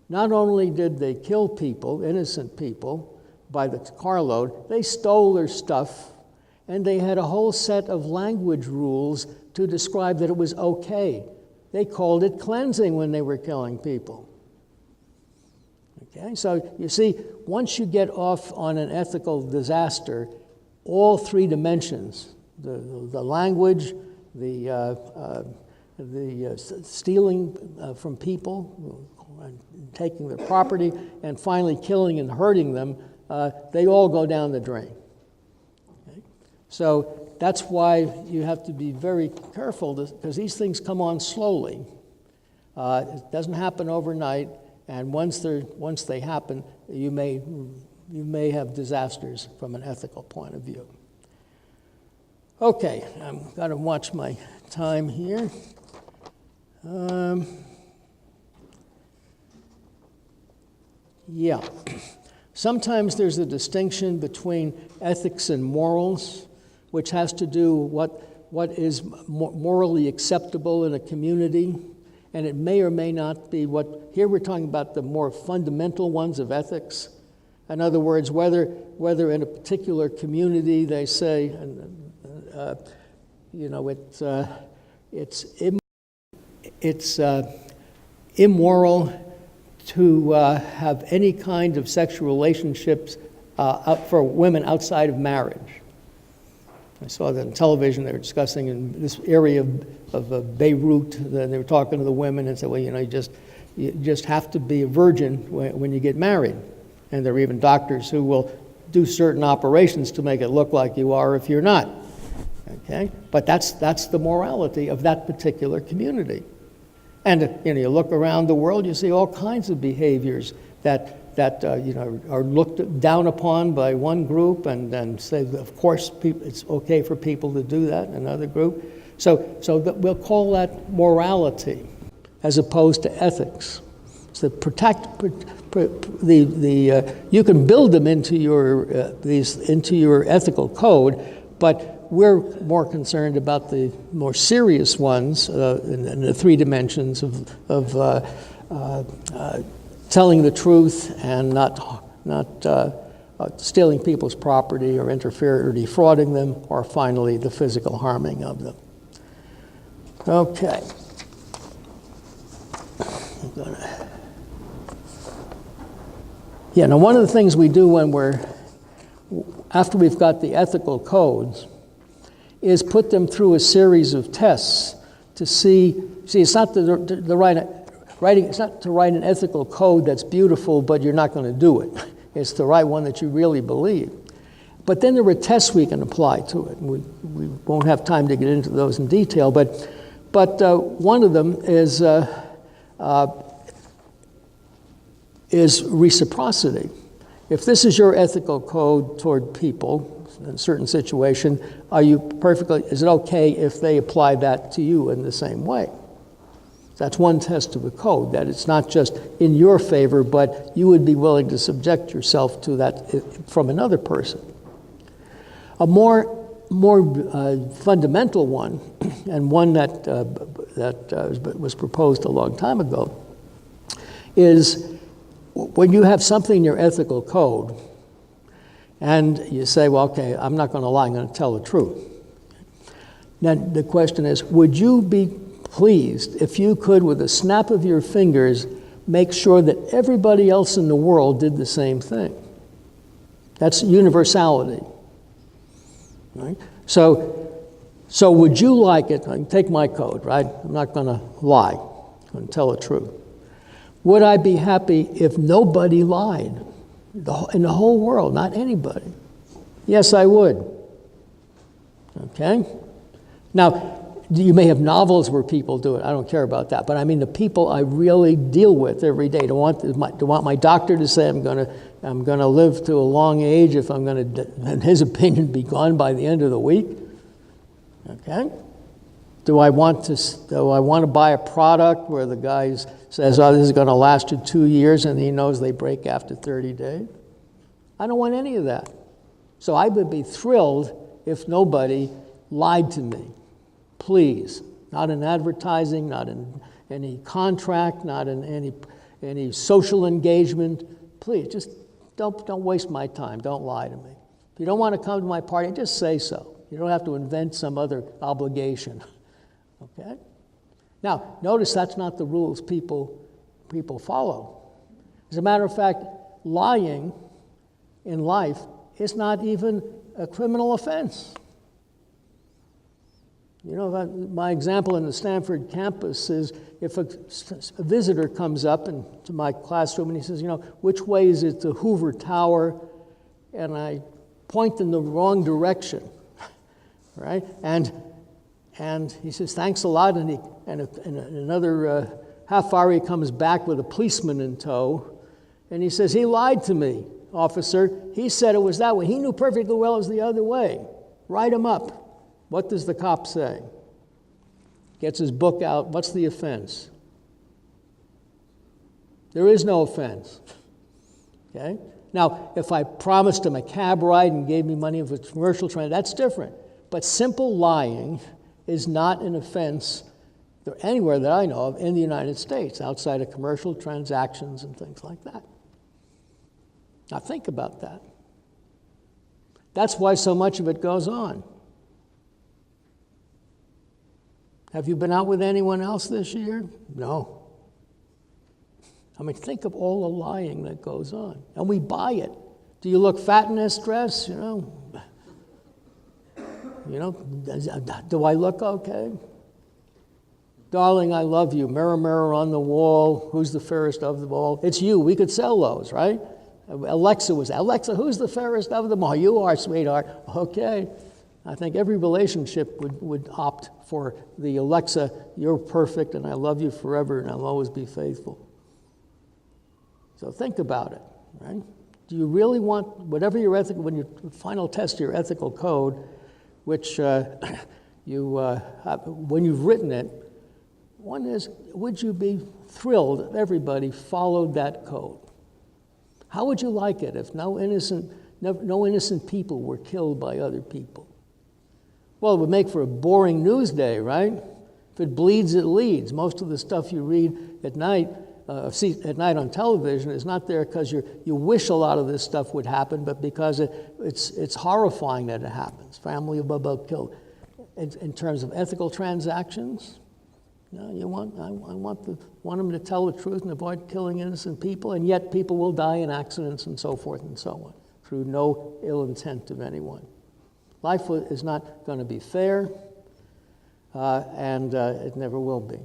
Not only did they kill people, innocent people, by the carload, they stole their stuff, and they had a whole set of language rules to describe that it was okay. They called it cleansing when they were killing people. Okay, so you see, once you get off on an ethical disaster, all three dimensions, the language, the stealing from people, taking their property, and finally killing and hurting them, they all go down the drain. So that's why you have to be very careful, because these things come on slowly. It doesn't happen overnight, and once they happen, you may have disasters from an ethical point of view. Okay, I've got to watch my time here. Yeah. Sometimes there's a distinction between ethics and morals, which has to do what is morally acceptable in a community, and it may or may not be what, here we're talking about the more fundamental ones of ethics. In other words, whether in a particular community they say, it's immoral to have any kind of sexual relationships for women outside of marriage. I saw that on television. They were discussing in this area of Beirut. They were talking to the women and said, well, you just have to be a virgin when you get married. And there are even doctors who will do certain operations to make it look like you are if you're not. Okay? But that's the morality of that particular community. And you look around the world, you see all kinds of behaviors that are looked down upon by one group, and say, of course, it's okay for people to do that in another group. So we'll call that morality as opposed to ethics. So you can build them into your ethical code, but we're more concerned about the more serious ones in the three dimensions of telling the truth and not stealing people's property or interfering or defrauding them, or finally the physical harming of them. Okay. Now one of the things we do after we've got the ethical codes is put them through a series of tests to see it's not it's not to write an ethical code that's beautiful, but you're not going to do it. It's to write one that you really believe. But then there are tests we can apply to it. We won't have time to get into those in detail, but one of them is reciprocity. If this is your ethical code toward people in a certain situation, is it okay if they apply that to you in the same way? That's one test of a code, that it's not just in your favor, but you would be willing to subject yourself to that from another person. A more fundamental one, and one that was proposed a long time ago, is when you have something in your ethical code, and you say, well, okay, I'm not going to lie, I'm going to tell the truth. Then the question is, would you be pleased if you could, with a snap of your fingers, make sure that everybody else in the world did the same thing? That's universality. Right? So would you like it? Take my code, right? I'm not going to lie. I'm going to tell the truth. Would I be happy if nobody lied in the whole world, not anybody? Yes, I would. Okay? Now, you may have novels where people do it. I don't care about that. But I mean the people I really deal with every day. To want my doctor to say I'm going to live to a long age if I'm going to, in his opinion, be gone by the end of the week. Okay? Do I want to buy a product where the guy says, oh, this is going to last you 2 years, and he knows they break after 30 days? I don't want any of that. So I would be thrilled if nobody lied to me. Please. Not in advertising, not in any contract, not in any social engagement. Please, just don't waste my time. Don't lie to me. If you don't want to come to my party, just say so. You don't have to invent some other obligation. Okay? Now, notice that's not the rules people follow. As a matter of fact, lying in life is not even a criminal offense. You know, my example in the Stanford campus is if a visitor comes up to my classroom and he says, you know, which way is it to Hoover Tower? And I point in the wrong direction. right? And he says, thanks a lot, and another half hour he comes back with a policeman in tow, and he says, he lied to me, officer. He said it was that way. He knew perfectly well it was the other way. Write him up. What does the cop say? Gets his book out. What's the offense? There is no offense. Okay? Now, if I promised him a cab ride and gave me money for a commercial train, that's different. But simple lying is not an offense anywhere that I know of in the United States, outside of commercial transactions and things like that. Now think about that. That's why so much of it goes on. Have you been out with anyone else this year? No. I mean, think of all the lying that goes on. And we buy it. Do you look fat in this dress? Do I look okay? Darling, I love you. Mirror, mirror on the wall. Who's the fairest of them all? It's you. We could sell those, right? Alexa, who's the fairest of them all? You are, sweetheart. Okay. I think every relationship would opt for the Alexa, you're perfect and I love you forever and I'll always be faithful. So think about it, right? Do you really want whatever your ethical, when you final test your ethical code, which when you've written it, one is, would you be thrilled if everybody followed that code? How would you like it if no innocent people were killed by other people? Well, it would make for a boring news day, right? If it bleeds, it leads. Most of the stuff you read at night, on television is not there because you wish a lot of this stuff would happen, but because it's horrifying that it happens. Family of blah, blah, killed. In terms of ethical transactions, I want them to tell the truth and avoid killing innocent people, and yet people will die in accidents and so forth and so on, through no ill intent of anyone. Life is not going to be fair, and it never will be.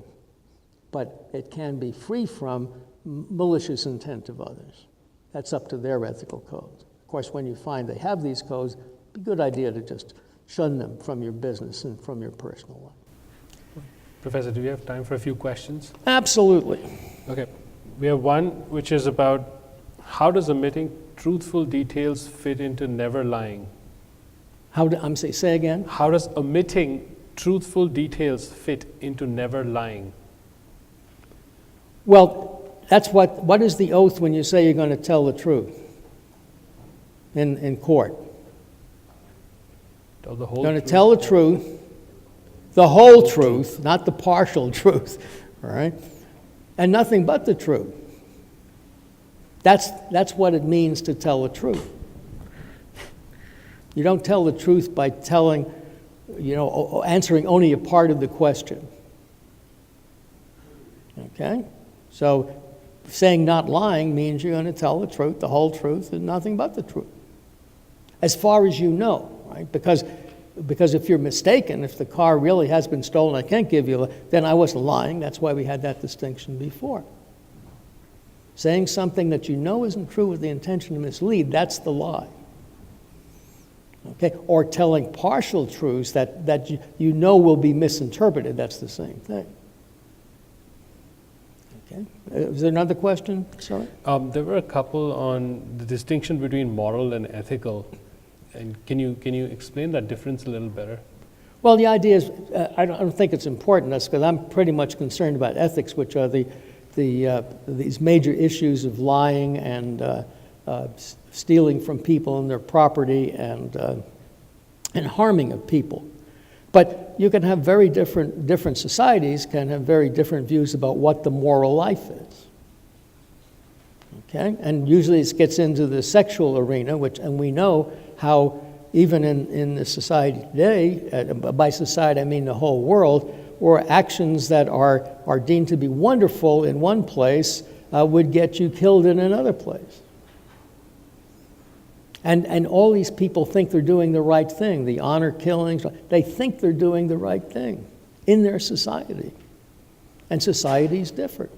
But it can be free from malicious intent of others. That's up to their ethical codes. Of course, when you find they have these codes, it'd be a good idea to just shun them from your business and from your personal life. Professor, do we have time for a few questions? Absolutely. Okay. We have one which is about how does omitting truthful details fit into never lying? Say again? How does omitting truthful details fit into never lying? Well, that's what is the oath when you say you're going to tell the truth in court? Tell the whole You're going to truth. tell the truth, the whole truth, not the partial truth, all right? And nothing but the truth. That's what it means to tell the truth. You don't tell the truth by answering only a part of the question. Okay? So saying not lying means you're going to tell the truth, the whole truth, and nothing but the truth. As far as you know, right? Because if you're mistaken, if the car really has been stolen, I can't give you, then I wasn't lying. That's why we had that distinction before. Saying something that you know isn't true with the intention to mislead, that's the lie. Okay? Or telling partial truths that you know will be misinterpreted, that's the same thing. Okay? Is there another question? Sorry? There were a couple on the distinction between moral and ethical. And can you explain that difference a little better? Well, the idea is, I don't think it's important, because I'm pretty much concerned about ethics, which are these major issues of lying and stealing from people and their property and harming of people. But you can have very different societies can have very different views about what the moral life is. Okay, and usually it gets into the sexual arena, and we know how even in the society today, by society I mean the whole world, where actions that are deemed to be wonderful in one place would get you killed in another place. And all these people think they're doing the right thing, the honor killings, they think they're doing the right thing in their society. And societies differ.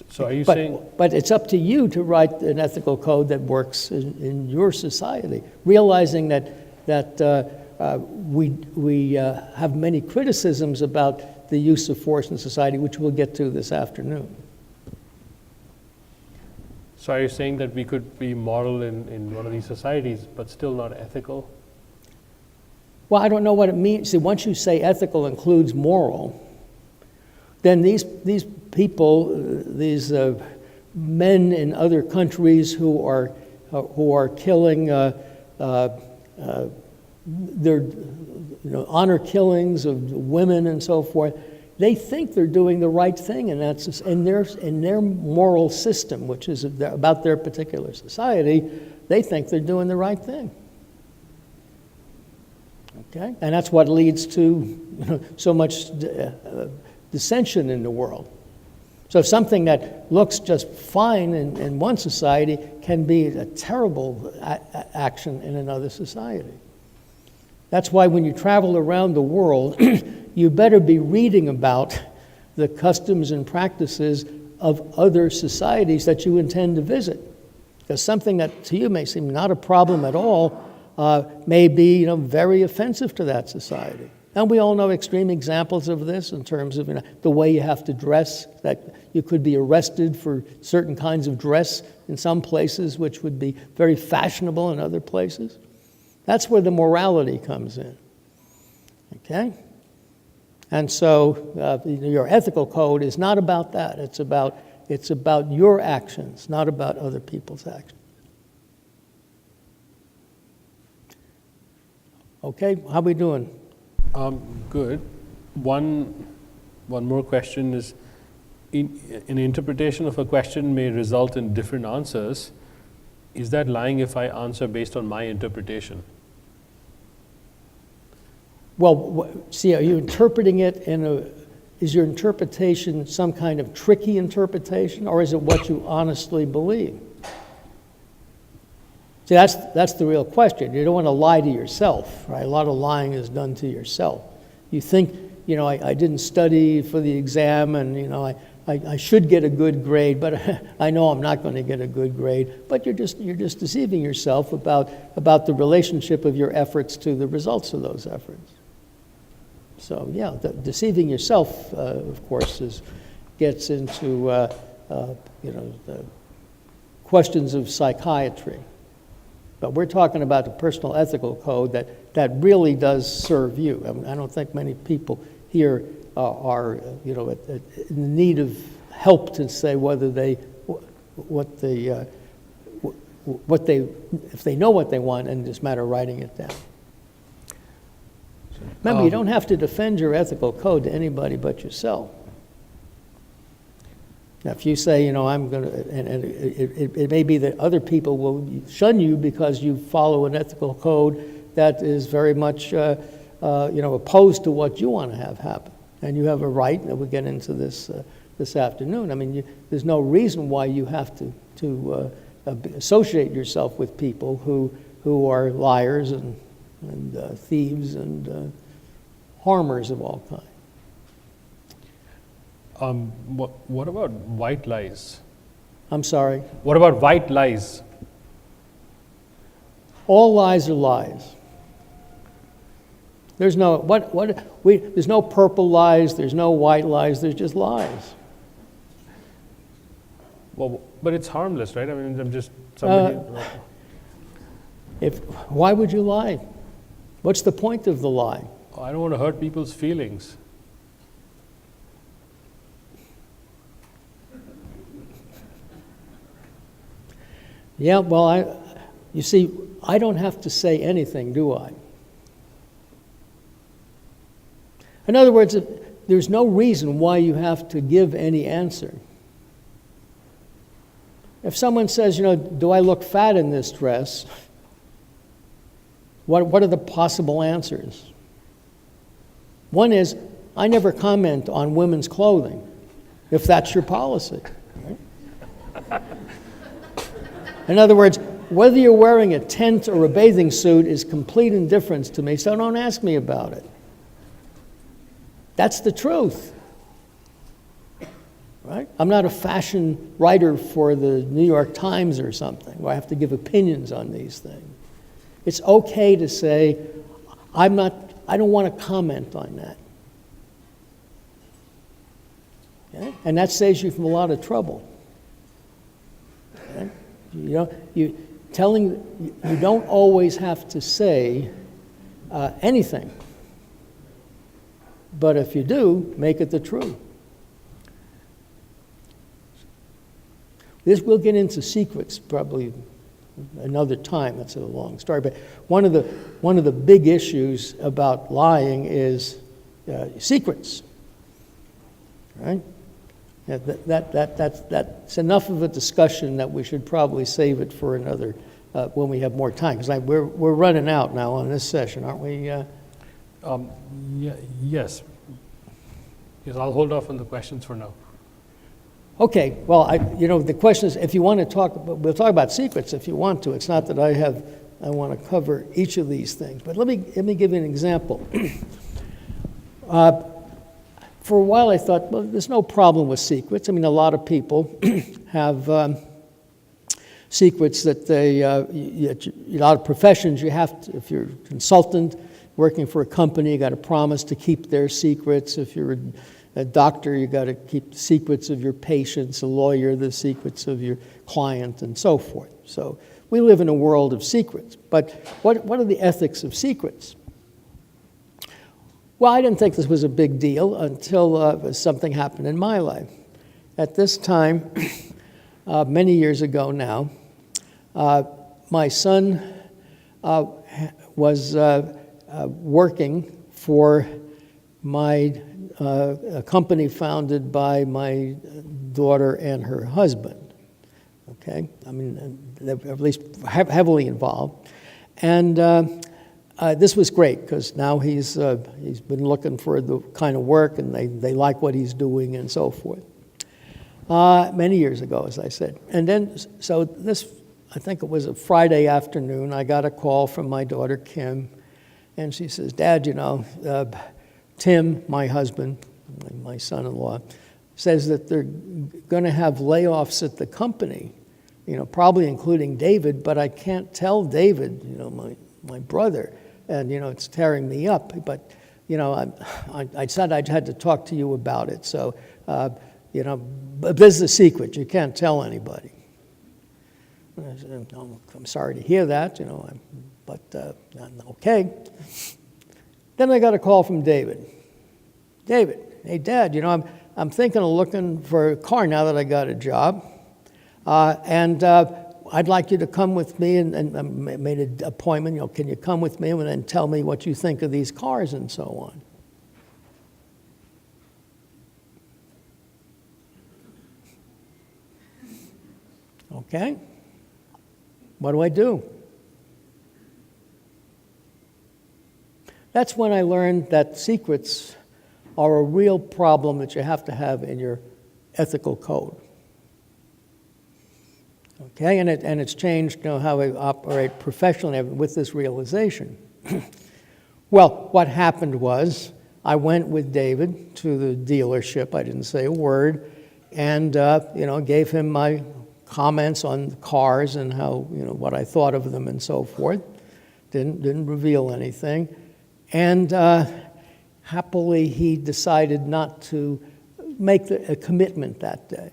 So are you saying... But it's up to you to write an ethical code that works in your society, realizing that we have many criticisms about the use of force in society, which we'll get to this afternoon. So are you saying that we could be moral in one of these societies, but still not ethical? Well, I don't know what it means. See, once you say ethical includes moral, then these people, these men in other countries who are killing their honor killings of women and so forth, they think they're doing the right thing, and that's in their moral system, which is about their particular society. They think they're doing the right thing. Okay, and that's what leads to so much dissension in the world. So something that looks just fine in one society can be a terrible action in another society. That's why when you travel around the world, you better be reading about the customs and practices of other societies that you intend to visit. Because something that to you may seem not a problem at all may be very offensive to that society. And we all know extreme examples of this in terms of the way you have to dress, that you could be arrested for certain kinds of dress in some places, which would be very fashionable in other places. That's where the morality comes in. Okay? And so your ethical code is not about that. It's about your actions, not about other people's actions. Okay, how we doing? Good. One more question is, an interpretation of a question may result in different answers. Is that lying if I answer based on my interpretation? Well, see, are you interpreting it is your interpretation some kind of tricky interpretation, or is it what you honestly believe? See, that's the real question. You don't want to lie to yourself, right? A lot of lying is done to yourself. You think, I didn't study for the exam, and I should get a good grade, but I know I'm not going to get a good grade. But you're just deceiving yourself about the relationship of your efforts to the results of those efforts. So yeah, deceiving yourself, of course, gets into the questions of psychiatry. But we're talking about the personal ethical code that really does serve you. I mean, I don't think many people here are in need of help to say whether if they know what they want, and it's a matter of writing it down. Remember, you don't have to defend your ethical code to anybody but yourself. Now, if you say, I'm going to, and it may be that other people will shun you because you follow an ethical code that is very much, opposed to what you want to have happen. And you have a right, and we'll get into this afternoon. I mean, there's no reason why you have to associate yourself with people who are liars and thieves and harmers of all kinds. What about white lies? I'm sorry? What about white lies? All lies are lies. There's no there's no purple lies, there's no white lies, there's just lies. Well, but it's harmless, right? I mean, I'm just somebody. Why would you lie? What's the point of the lie? I don't want to hurt people's feelings. Yeah, well, you see, I don't have to say anything, do I? In other words, there's no reason why you have to give any answer. If someone says, do I look fat in this dress? What are the possible answers? One is, I never comment on women's clothing, if that's your policy. Right? In other words, whether you're wearing a tent or a bathing suit is complete indifference to me, so don't ask me about it. That's the truth. Right? I'm not a fashion writer for the New York Times or something, where I have to give opinions on these things. It's okay to say, I don't want to comment on that. Okay? And that saves you from a lot of trouble. Okay? You don't always have to say anything. But if you do, make it the truth. We'll get into secrets probably another time. That's a long story. But one of the big issues about lying is secrets. Right? Yeah, that's enough of a discussion that we should probably save it for another when we have more time. Because we're running out now on this session, aren't we? Yes. Yes, I'll hold off on the questions for now. Okay, well, the question is, if you want to talk, we'll talk about secrets if you want to. It's not that I want to cover each of these things, but let me give you an example. For a while I thought, well, there's no problem with secrets. I mean, a lot of people have secrets that a lot of professions you have to, if you're a consultant working for a company, you got to promise to keep their secrets. If you're a doctor, you got to keep the secrets of your patients, a lawyer, the secrets of your client, and so forth. So we live in a world of secrets. But what are the ethics of secrets? Well, I didn't think this was a big deal until something happened in my life. At this time, many years ago now, my son was working for a company founded by my daughter and her husband. Okay, I mean, they were at least heavily involved, and this was great because now he's been looking for the kind of work, and they like what he's doing and so forth. Many years ago, as I said, and then so this, I think it was a Friday afternoon, I got a call from my daughter Kim, and she says, "Dad, Tim, my husband, my son-in-law, says that they're going to have layoffs at the company, probably including David, but I can't tell David, my brother, and, it's tearing me up. But, I said I had to talk to you about it. So, but this is a secret. You can't tell anybody." And I said, "I'm sorry to hear that, but okay." Then I got a call from David. "David, hey, Dad, I'm thinking of looking for a car now that I got a job, and I'd like you to come with me," and I made an appointment. "Can you come with me and then tell me what you think of these cars and so on?" Okay, what do? That's when I learned that secrets are a real problem that you have to have in your ethical code. Okay, and it's changed how I operate professionally with this realization. Well, what happened was I went with David to the dealership. I didn't say a word, and gave him my comments on the cars and how what I thought of them and so forth. Didn't reveal anything. And happily, he decided not to make a commitment that day.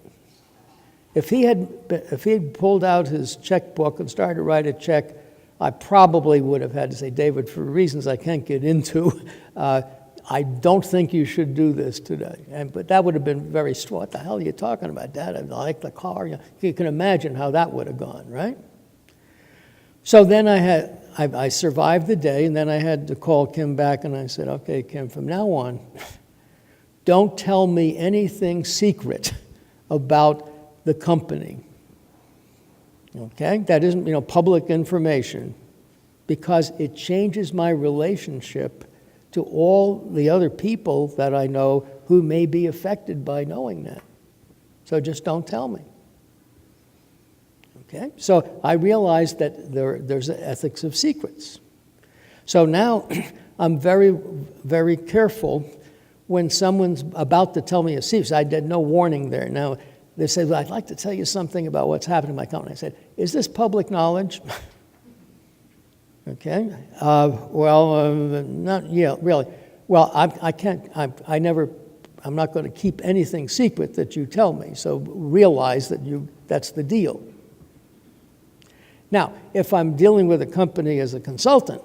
If he had pulled out his checkbook and started to write a check, I probably would have had to say, "David, for reasons I can't get into, I don't think you should do this today." But that would have been very strong. "What the hell are you talking about, Dad? I like the car." You can imagine how that would have gone, right? So then I survived the day, and then I had to call Kim back, and I said, "Okay, Kim, from now on, don't tell me anything secret about the company. Okay? That isn't, public information, because it changes my relationship to all the other people that I know who may be affected by knowing that. So just don't tell me." Okay? So I realized that there's an ethics of secrets. So now I'm very, very careful when someone's about to tell me a secret. I did no warning there. Now, they said, "Well, I'd like to tell you something about what's happening in my company." I said, "Is this public knowledge?" Okay. Not yet, really. Well, I can't. I'm not going to keep anything secret that you tell me. So realize that that's the deal. Now, if I'm dealing with a company as a consultant,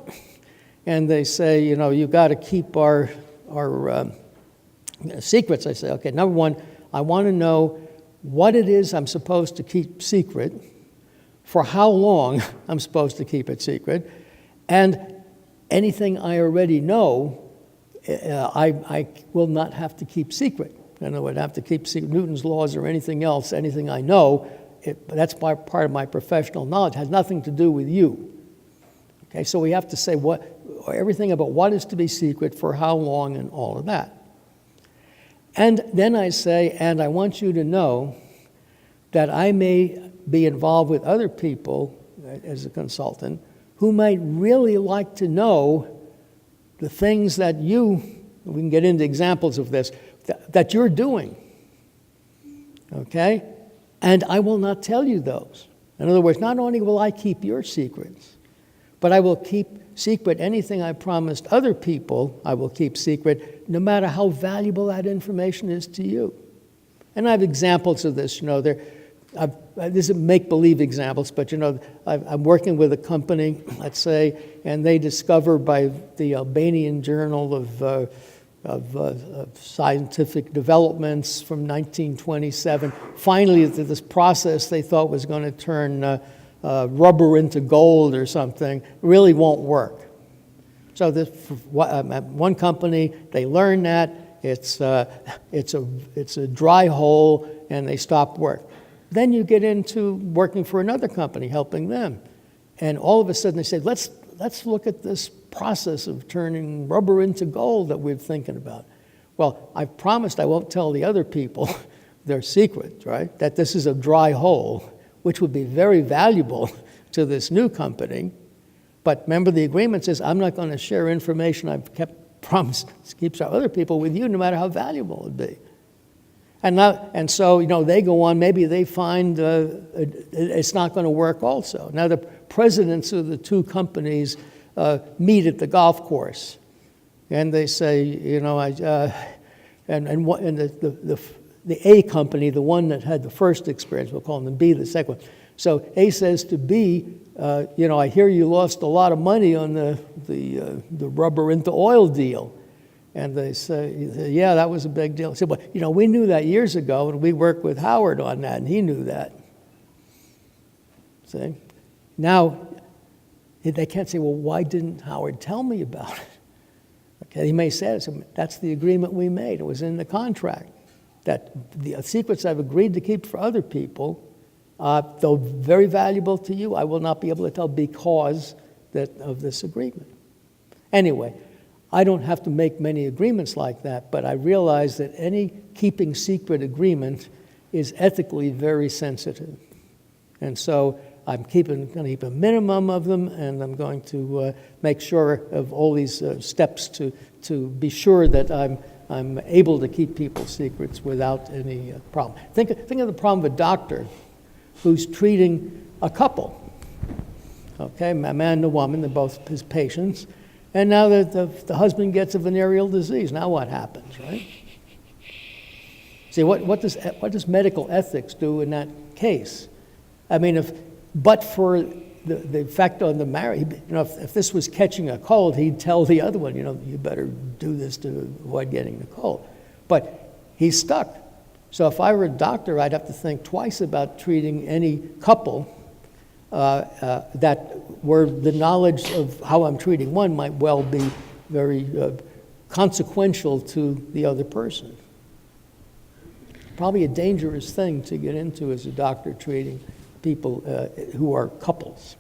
and they say, you got to keep our secrets, I say, okay, number one, I want to know what it is I'm supposed to keep secret, for how long I'm supposed to keep it secret, and anything I already know, I will not have to keep secret. I would have to keep secret Newton's laws or anything else, anything I know. That's part of my professional knowledge. It has nothing to do with you. Okay, so we have to say everything about what is to be secret, for how long, and all of that. And then I say, and I want you to know that I may be involved with other people as a consultant who might really like to know the things that we can get into examples of this, that you're doing. Okay? And I will not tell you those. In other words, not only will I keep your secrets, but I will keep secret anything I promised other people I will keep secret, no matter how valuable that information is to you. And I have examples of this. These are make-believe examples, but I'm working with a company, let's say, and they discover by the Albanian Journal of Scientific Developments from 1927, finally that this process they thought was going to turn rubber into gold or something really won't work. So one company, they learn that it's a dry hole, and they stop work. Then you get into working for another company, helping them, and all of a sudden they say, let's look at this process of turning rubber into gold that we're thinking about. Well, I've promised I won't tell the other people their secret, right? That this is a dry hole, which would be very valuable to this new company. But remember, the agreement says I'm not going to share information I've promised to keep other people with you, no matter how valuable it would be. And so they go on. Maybe they find it's not going to work also. Now the presidents of the two companies meet at the golf course, and they say, the A company, the one that had the first experience, we'll call them B, the second one. So A says to B, I hear you lost a lot of money on the rubber into oil deal. And they say, yeah, that was a big deal. I said, well, we knew that years ago, and we worked with Howard on that, and he knew that. See? Now, they can't say, well, why didn't Howard tell me about it? Okay, he may say, that's the agreement we made. It was in the contract. That the secrets I've agreed to keep for other people, though very valuable to you, I will not be able to tell because of this agreement. Anyway, I don't have to make many agreements like that, but I realize that any keeping secret agreement is ethically very sensitive. And so I'm going to keep a minimum of them, and I'm going to make sure of all these steps to be sure that I'm able to keep people's secrets without any problem. Think of the problem of a doctor who's treating a couple. Okay, a man and a woman, they're both his patients. And now that the husband gets a venereal disease, now what happens, right? See, what does medical ethics do in that case? I mean, but for the effect on the marriage, if this was catching a cold, he'd tell the other one, you better do this to avoid getting the cold. But he's stuck. So if I were a doctor, I'd have to think twice about treating any couple that where the knowledge of how I'm treating one might well be very consequential to the other person. Probably a dangerous thing to get into as a doctor treating people who are couples,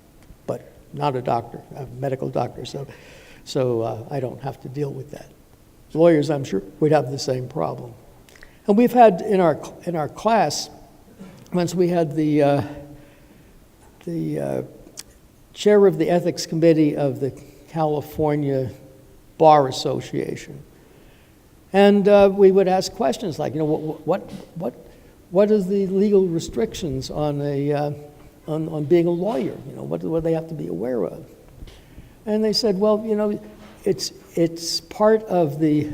but not a doctor, a medical doctor, so I don't have to deal with that. Lawyers, I'm sure, would have the same problem. And we've had in our class, once we had the chair of the ethics committee of the California Bar Association. And we would ask questions like, what are the legal restrictions on being a lawyer? What do they have to be aware of? And they said, well, you know, it's part of the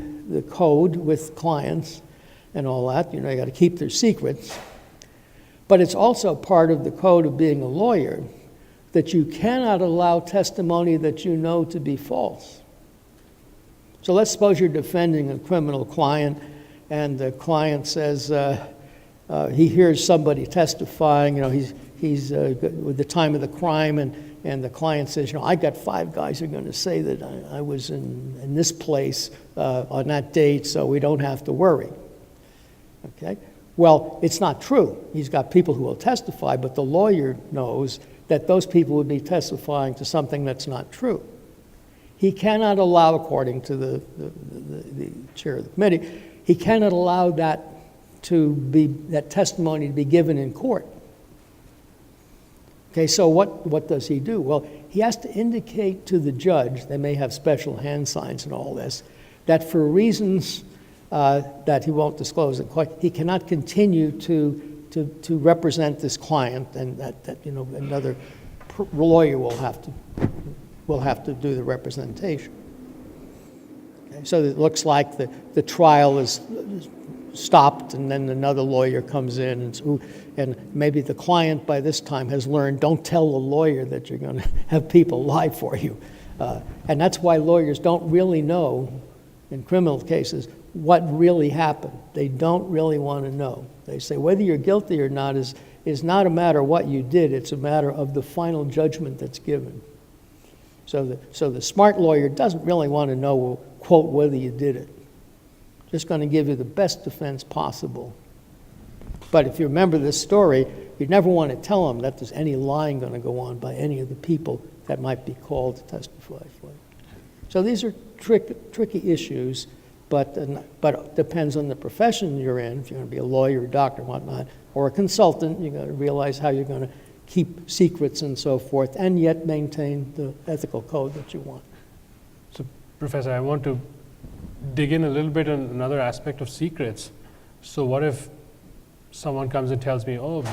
code with clients and all that. You know, you got to keep their secrets. But it's also part of the code of being a lawyer that you cannot allow testimony that you know to be false. So let's suppose you're defending a criminal client, and the client says he hears somebody testifying. You know, he's with the time of the crime, and the client says, you know, I got 5 guys who are going to say that I was in this place on that date, so we don't have to worry. Okay? Well, it's not true. He's got people who will testify, but the lawyer knows that those people would be testifying to something that's not true. He cannot allow, according to the chair of the committee, he cannot allow that testimony to be given in court. Okay, so what does he do? Well, he has to indicate to the judge, they may have special hand signs and all this, that for reasons that he won't disclose in court, he cannot continue to represent this client, and that you know, another lawyer will have to do the representation. Okay, so it looks like the trial is stopped, and then another lawyer comes in, and maybe the client by this time has learned, don't tell the lawyer that you're going to have people lie for you. And that's why lawyers don't really know, in criminal cases, what really happened. They don't really want to know. They say whether you're guilty or not is not a matter of what you did, it's a matter of the final judgment that's given. So the smart lawyer doesn't really want to know, quote, whether you did it. Just going to give you the best defense possible. But if you remember this story, you'd never want to tell them that there's any lying going to go on by any of the people that might be called to testify for you. So these are tricky issues, but it depends on the profession you're in. If you're going to be a lawyer, a doctor, whatnot, or a consultant, you've got to realize how you're going to keep secrets and so forth, and yet maintain the ethical code that you want. So, Professor, I want to dig in a little bit on another aspect of secrets. So what if someone comes and tells me, oh,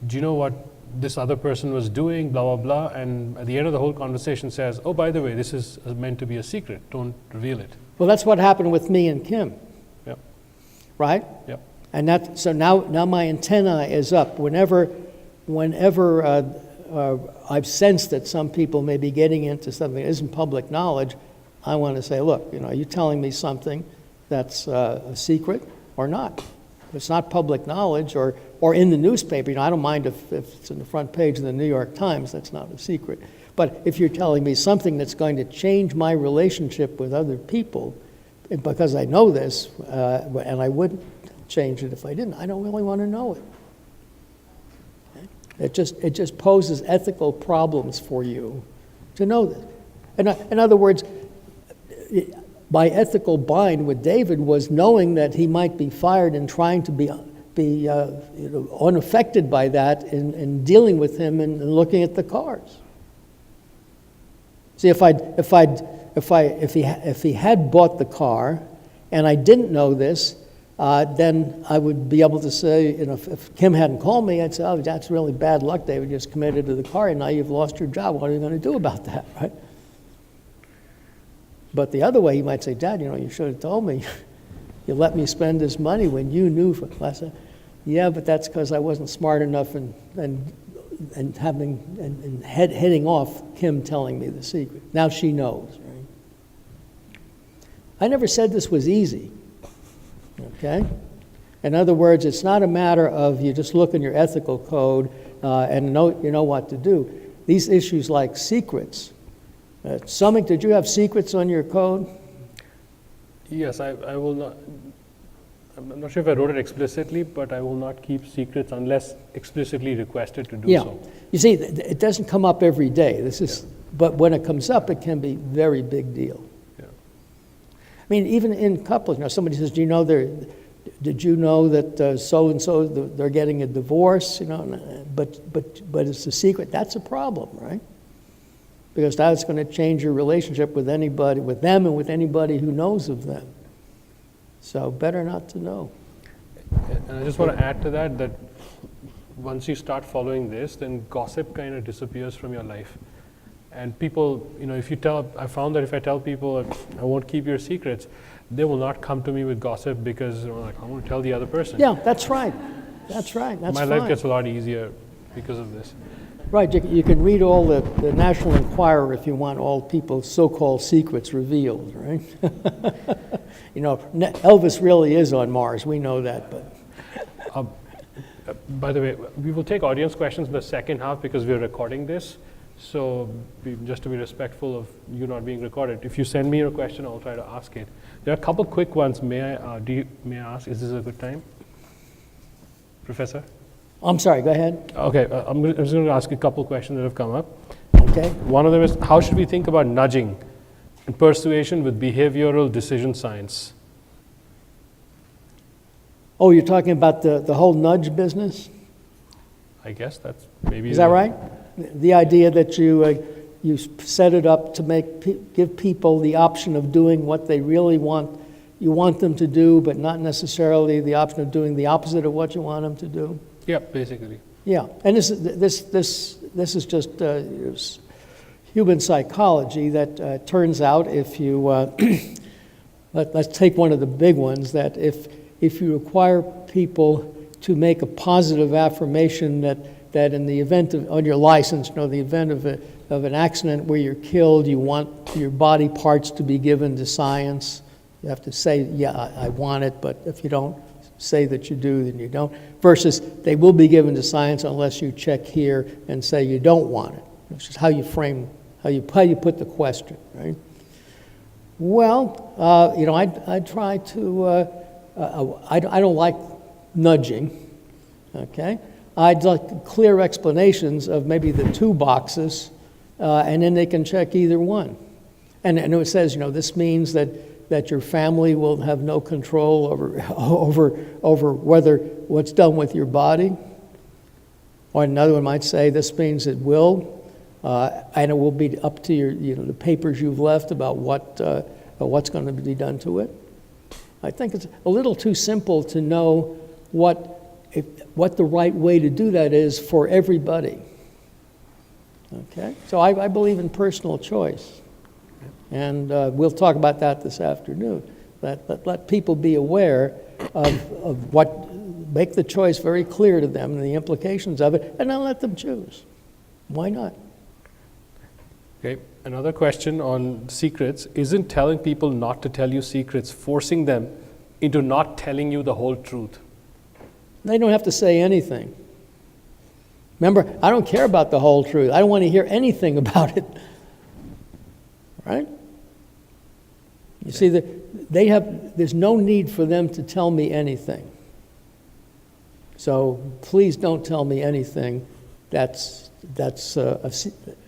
do you know what this other person was doing, blah, blah, blah, and at the end of the whole conversation says, oh, by the way, this is meant to be a secret, don't reveal it. Well, that's what happened with me and Kim. Yep. Right? Yep. And so now my antenna is up. Whenever I've sensed that some people may be getting into something that isn't public knowledge, I want to say, look, you know, are you telling me something that's a secret or not? If it's not public knowledge or in the newspaper, you know, I don't mind if it's in the front page of the New York Times, that's not a secret. But if you're telling me something that's going to change my relationship with other people, because I know this, and I wouldn't change it if I didn't, I don't really want to know it. Okay? It just poses ethical problems for you to know that. In other words, my ethical bind with David was knowing that he might be fired and trying to be unaffected by that in dealing with him and looking at the cars. See, if he had bought the car and I didn't know this, then I would be able to say, you know, if Kim hadn't called me, I'd say, oh, that's really bad luck, David, just committed to the car, and now you've lost your job. What are you going to do about that, right? But the other way, you might say, Dad, you know, you should have told me. You let me spend this money when you knew. I said, yeah, but that's because I wasn't smart enough and heading off Kim telling me the secret. Now she knows, right? I never said this was easy, okay? In other words, it's not a matter of you just look in your ethical code and you know what to do. These issues like secrets. Somik, did you have secrets on your code? Yes, I will not. I'm not sure if I wrote it explicitly, but I will not keep secrets unless explicitly requested to do so. You see, it doesn't come up every day. But when it comes up, it can be a very big deal. Yeah. I mean, even in couples, you know, somebody says, did you know that so-and-so, they're getting a divorce, you know, but it's a secret. That's a problem, right? Because that's going to change your relationship with anybody, with them and with anybody who knows of them. So better not to know. And I just want to add to that once you start following this, then gossip kind of disappears from your life. And people, I found that if I tell people I won't keep your secrets, they will not come to me with gossip because I want to tell the other person. Yeah, that's right. That's right. That's My fine. life gets a lot easier because of this. Right, you can read all the National Enquirer if you want all people's so-called secrets revealed, right? Elvis really is on Mars, we know that, but... By the way, we will take audience questions in the second half because we're recording this. So just to be respectful of you not being recorded, if you send me your question, I'll try to ask it. There are a couple quick ones. May I ask, is this a good time? Professor? I'm sorry, go ahead. Okay, I'm just going to ask a couple questions that have come up. Okay. One of them is, how should we think about nudging and persuasion with behavioral decision science? Oh, you're talking about the whole nudge business? I guess that's maybe... Is that right? The idea that you set it up to give people the option of doing what they really want, you want them to do, but not necessarily the option of doing the opposite of what you want them to do? Yeah, basically. Yeah, and this is just human psychology that turns out if you, let's take one of the big ones, that if you require people to make a positive affirmation that in the event of, on your license, the event of an accident where you're killed, you want your body parts to be given to science. You have to say, yeah, I want it, but if you don't say that you do, then you don't. Versus, they will be given to science unless you check here and say you don't want it. It's just how you frame, how you put the question, right? Well, I try to, I don't like nudging, okay? I'd like clear explanations of maybe the two boxes, and then they can check either one. And it says, this means that your family will have no control over whether what's done with your body. Or another one might say, this means it will, and it will be up to your, the papers you've left about what's going to be done to it. I think it's a little too simple to know what the right way to do that is for everybody. Okay, so I believe in personal choice. And we'll talk about that this afternoon. Let people be aware of what, make the choice very clear to them and the implications of it, and then let them choose. Why not? Okay, another question on secrets. Isn't telling people not to tell you secrets forcing them into not telling you the whole truth? They don't have to say anything. Remember, I don't care about the whole truth. I don't want to hear anything about it. Right? You see, there's no need for them to tell me anything. So please don't tell me anything that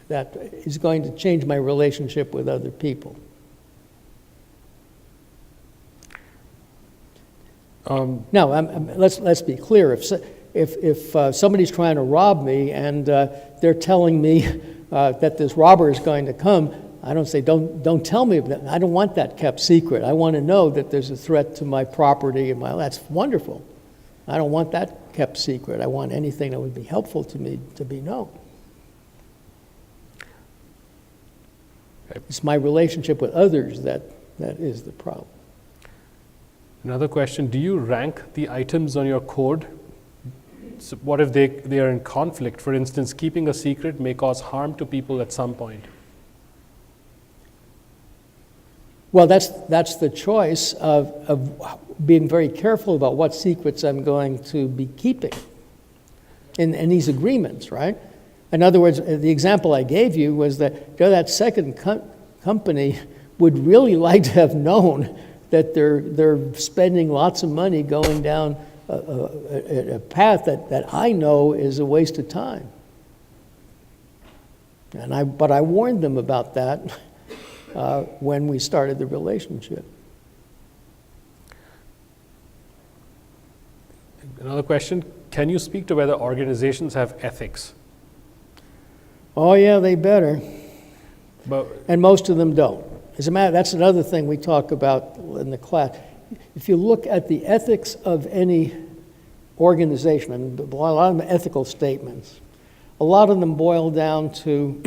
is going to change my relationship with other people. Now, let's be clear. If somebody's trying to rob me and they're telling me that this robber is going to come, I don't say, don't tell me that. I don't want that kept secret. I want to know that there's a threat to my property and that's wonderful. I don't want that kept secret. I want anything that would be helpful to me to be known. Okay. It's my relationship with others that is the problem. Another question, do you rank the items on your code? So what if they are in conflict? For instance, keeping a secret may cause harm to people at some point. Well, that's the choice of being very careful about what secrets I'm going to be keeping in these agreements, right? In other words, the example I gave you was that that second company would really like to have known that they're spending lots of money going down a path that I know is a waste of time. But I warned them about that when we started the relationship. Another question, can you speak to whether organizations have ethics? Oh yeah, they better. But, and most of them don't. As a matter, that's another thing we talk about in the class. If you look at the ethics of any organization, a lot of them are ethical statements. A lot of them boil down to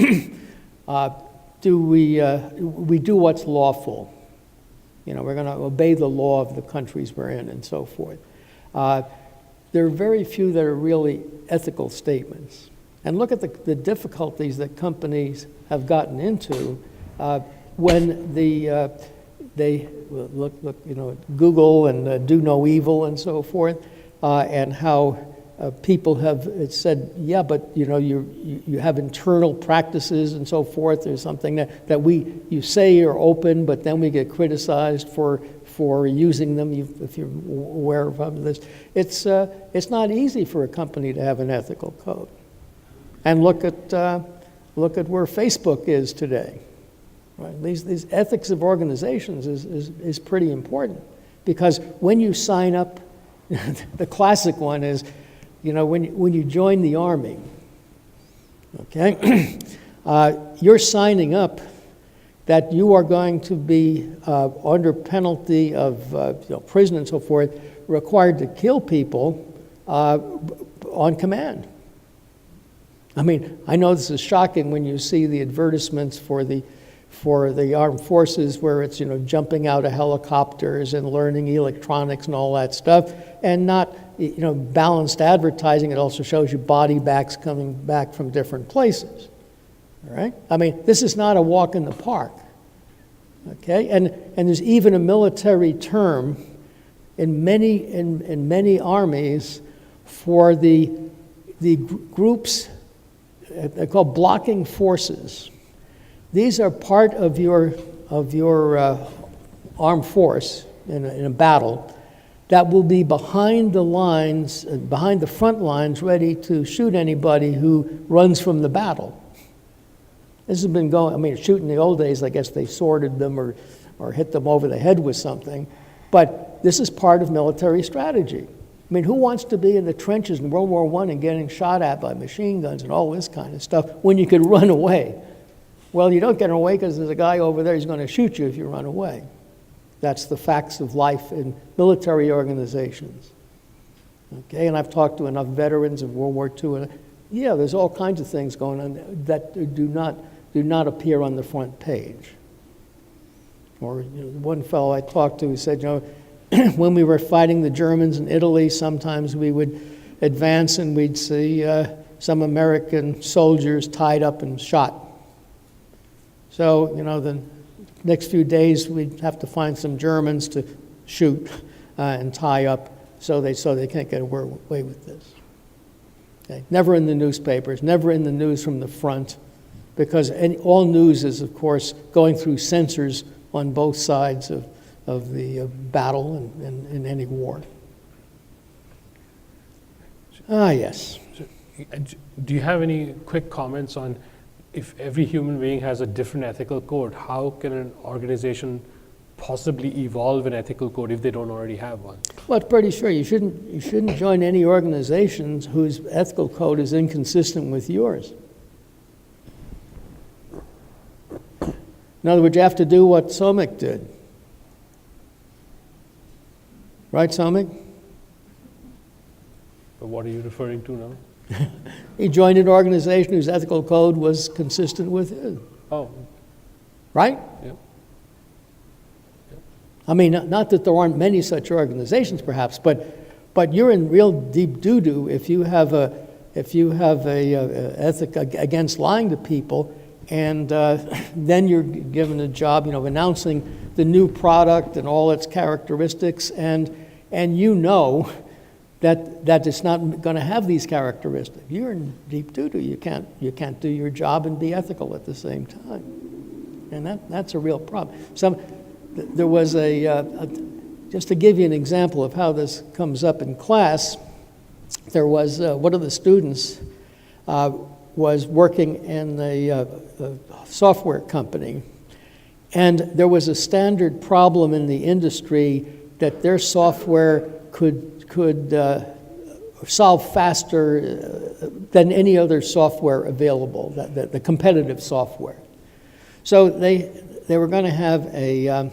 Do we do what's lawful? You know, we're going to obey the law of the countries we're in and so forth. There are very few that are really ethical statements. And look at the difficulties that companies have gotten into when they look, you know, Google and do no evil and so forth, and how people have said, yeah, but you know, you have internal practices and so forth. There's something that you say are open, but then we get criticized for using them. If you're aware of this, it's not easy for a company to have an ethical code. And look at where Facebook is today. Right? These ethics of organizations is pretty important, because when you sign up, the classic one is, you know, when you join the Army, okay, you're signing up that you are going to be under penalty of you know, prison and so forth, required to kill people on command. I mean, I know this is shocking when you see the advertisements for the armed forces, where it's, you know, jumping out of helicopters and learning electronics and all that stuff, and not, you know, balanced advertising. It also shows you body bags coming back from different places. All right? I mean, this is not a walk in the park. Okay? And there's even a military term in many armies for the groups they're called blocking forces. These are part of your armed force in a battle that will be behind the lines, behind the front lines, ready to shoot anybody who runs from the battle. This has been going, I mean, shooting in the old days, I guess they sworded them or hit them over the head with something. But this is part of military strategy. I mean, who wants to be in the trenches in World War I and getting shot at by machine guns and all this kind of stuff when you could run away? Well, you don't get away because there's a guy over there who's going to shoot you if you run away. That's the facts of life in military organizations. Okay, and I've talked to enough veterans of World War II, and yeah, there's all kinds of things going on that do not appear on the front page. Or, you know, one fellow I talked to, he said, you know, when we were fighting the Germans in Italy, sometimes we would advance and we'd see some American soldiers tied up and shot. So, you know, the next few days we'd have to find some Germans to shoot and tie up so they can't get away with this. Okay? Never in the newspapers, never in the news from the front, because all news is, of course, going through censors on both sides of the battle and in any war. Yes. So, do you have any quick comments on, if every human being has a different ethical code, how can an organization possibly evolve an ethical code if they don't already have one? Well, it's pretty sure you shouldn't join any organizations whose ethical code is inconsistent with yours. In other words, you have to do what Somik did. Right, Somik? But what are you referring to now? He joined an organization whose ethical code was consistent with his. Oh. Right? Yep. I mean, not that there aren't many such organizations, perhaps, but you're in real deep doo-doo if you have a ethic against lying to people, and then you're given a job, you know, announcing the new product and all its characteristics, and you know that it's not going to have these characteristics. You're in deep doo-doo. You can't do your job and be ethical at the same time, and that's a real problem. There was just to give you an example of how this comes up in class, there was one of the students was working in a software company, and there was a standard problem in the industry that their software could solve faster than any other software available, the competitive software. So they were going to have a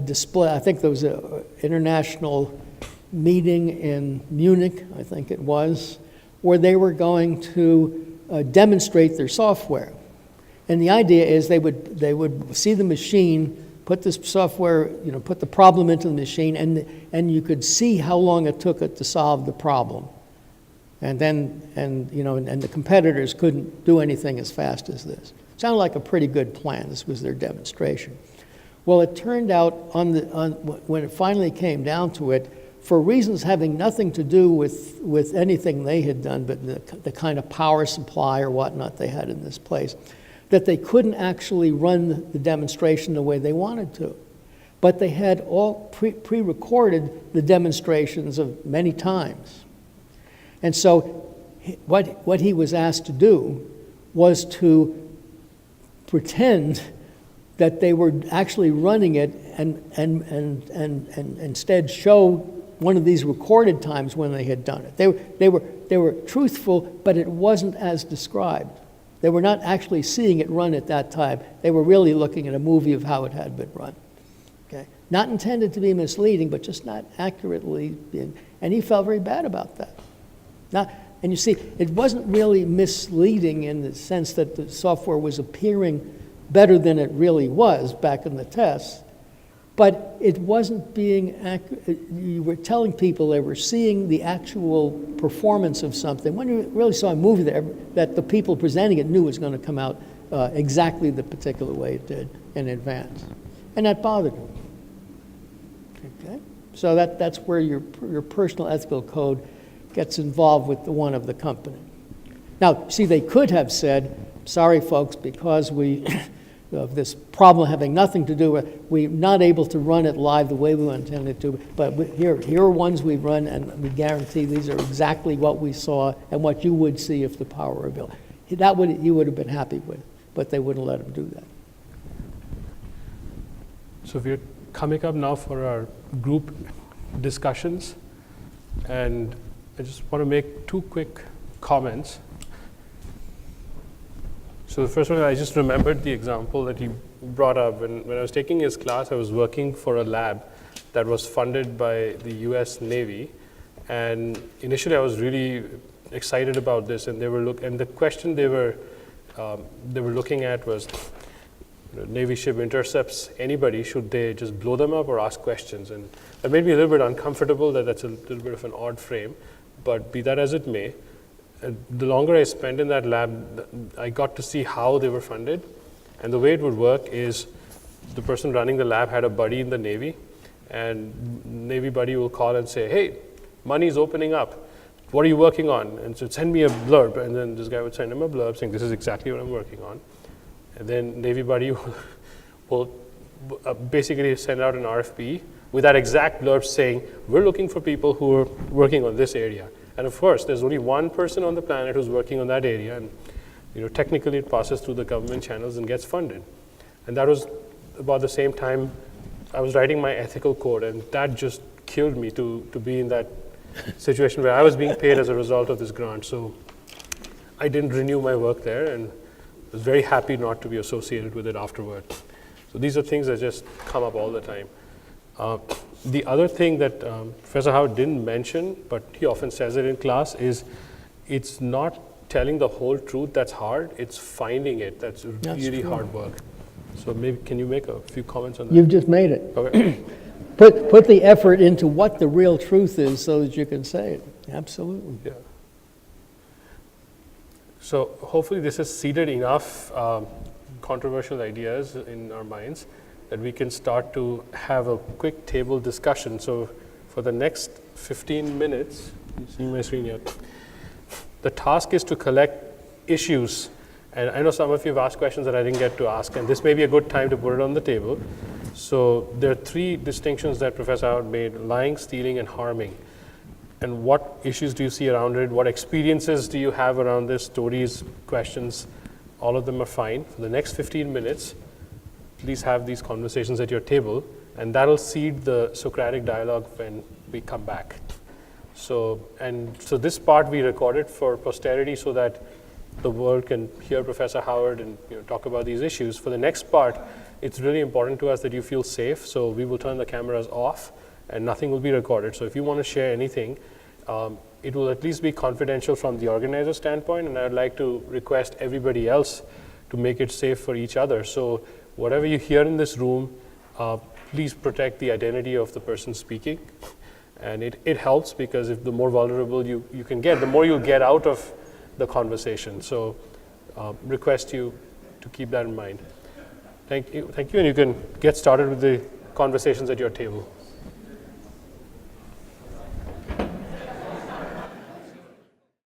display. I think there was an international meeting in Munich, I think it was, where they were going to demonstrate their software. And the idea is they would see the machine, put this software, put the problem into the machine, and you could see how long it took it to solve the problem. And the competitors couldn't do anything as fast as this. Sounded like a pretty good plan. This was their demonstration. Well, it turned out when it finally came down to it, for reasons having nothing to do with anything they had done, but the kind of power supply or whatnot they had in this place, that they couldn't actually run the demonstration the way they wanted to. But they had all pre-recorded the demonstrations of many times. And so what he was asked to do was to pretend that they were actually running it and instead show one of these recorded times when they had done it. They were truthful, but it wasn't as described. They were not actually seeing it run at that time. They were really looking at a movie of how it had been run. Okay? Not intended to be misleading, but just not accurately. And he felt very bad about that. And you see, it wasn't really misleading in the sense that the software was appearing better than it really was back in the tests, but it wasn't being accurate. You were telling people they were seeing the actual performance of something when you really saw a movie there that the people presenting it knew was going to come out exactly the particular way it did in advance. And that bothered them. Okay? So that's where your personal ethical code gets involved with the one of the company. Now, see, they could have said, sorry, folks, because of this problem having nothing to do with, we're not able to run it live the way we intended to, but here are ones we run, and we guarantee these are exactly what we saw and what you would see if the power were built. That you would have been happy with, but they wouldn't let them do that. So we're coming up now for our group discussions, and I just want to make two quick comments. So the first one, I just remembered the example that he brought up. When I was taking his class, I was working for a lab that was funded by the US Navy. And initially I was really excited about this, and the question they were looking at was, Navy ship intercepts anybody, should they just blow them up or ask questions? And that made me a little bit uncomfortable, that's a little bit of an odd frame, but be that as it may, the longer I spent in that lab, I got to see how they were funded. And the way it would work is the person running the lab had a buddy in the Navy, and Navy buddy will call and say, hey, money's opening up. What are you working on? And so send me a blurb. And then this guy would send him a blurb saying, this is exactly what I'm working on. And then Navy buddy will basically send out an RFP with that exact blurb saying, we're looking for people who are working on this area. And of course, there's only one person on the planet who's working on that area, and technically it passes through the government channels and gets funded. And that was about the same time I was writing my ethical code, and that just killed me to be in that situation where I was being paid as a result of this grant. So I didn't renew my work there, and was very happy not to be associated with it afterward. So these are things that just come up all the time. The other thing that Professor Howard didn't mention, but he often says it in class, is it's not telling the whole truth that's hard, it's finding it that's really hard work. So maybe can you make a few comments on that? You've just made it. Okay. Put the effort into what the real truth is so that you can say it. Absolutely. Yeah. So hopefully this has seeded enough controversial ideas in our minds that we can start to have a quick table discussion. So for the next 15 minutes, you see my screen yet? The task is to collect issues. And I know some of you have asked questions that I didn't get to ask, and this may be a good time to put it on the table. So there are three distinctions that Professor Howard made: lying, stealing, and harming. And what issues do you see around it? What experiences do you have around this? Stories, questions, all of them are fine. For the next 15 minutes, please have these conversations at your table, and that'll seed the Socratic dialogue when we come back. So this part we recorded for posterity so that the world can hear Professor Howard and talk about these issues. For the next part, it's really important to us that you feel safe, so we will turn the cameras off and nothing will be recorded. So if you want to share anything, it will at least be confidential from the organizer standpoint, and I would like to request everybody else to make it safe for each other. So whatever you hear in this room, please protect the identity of the person speaking. And it helps because if the more vulnerable you can get, the more you'll get out of the conversation. So request you to keep that in mind. Thank you, and you can get started with the conversations at your table.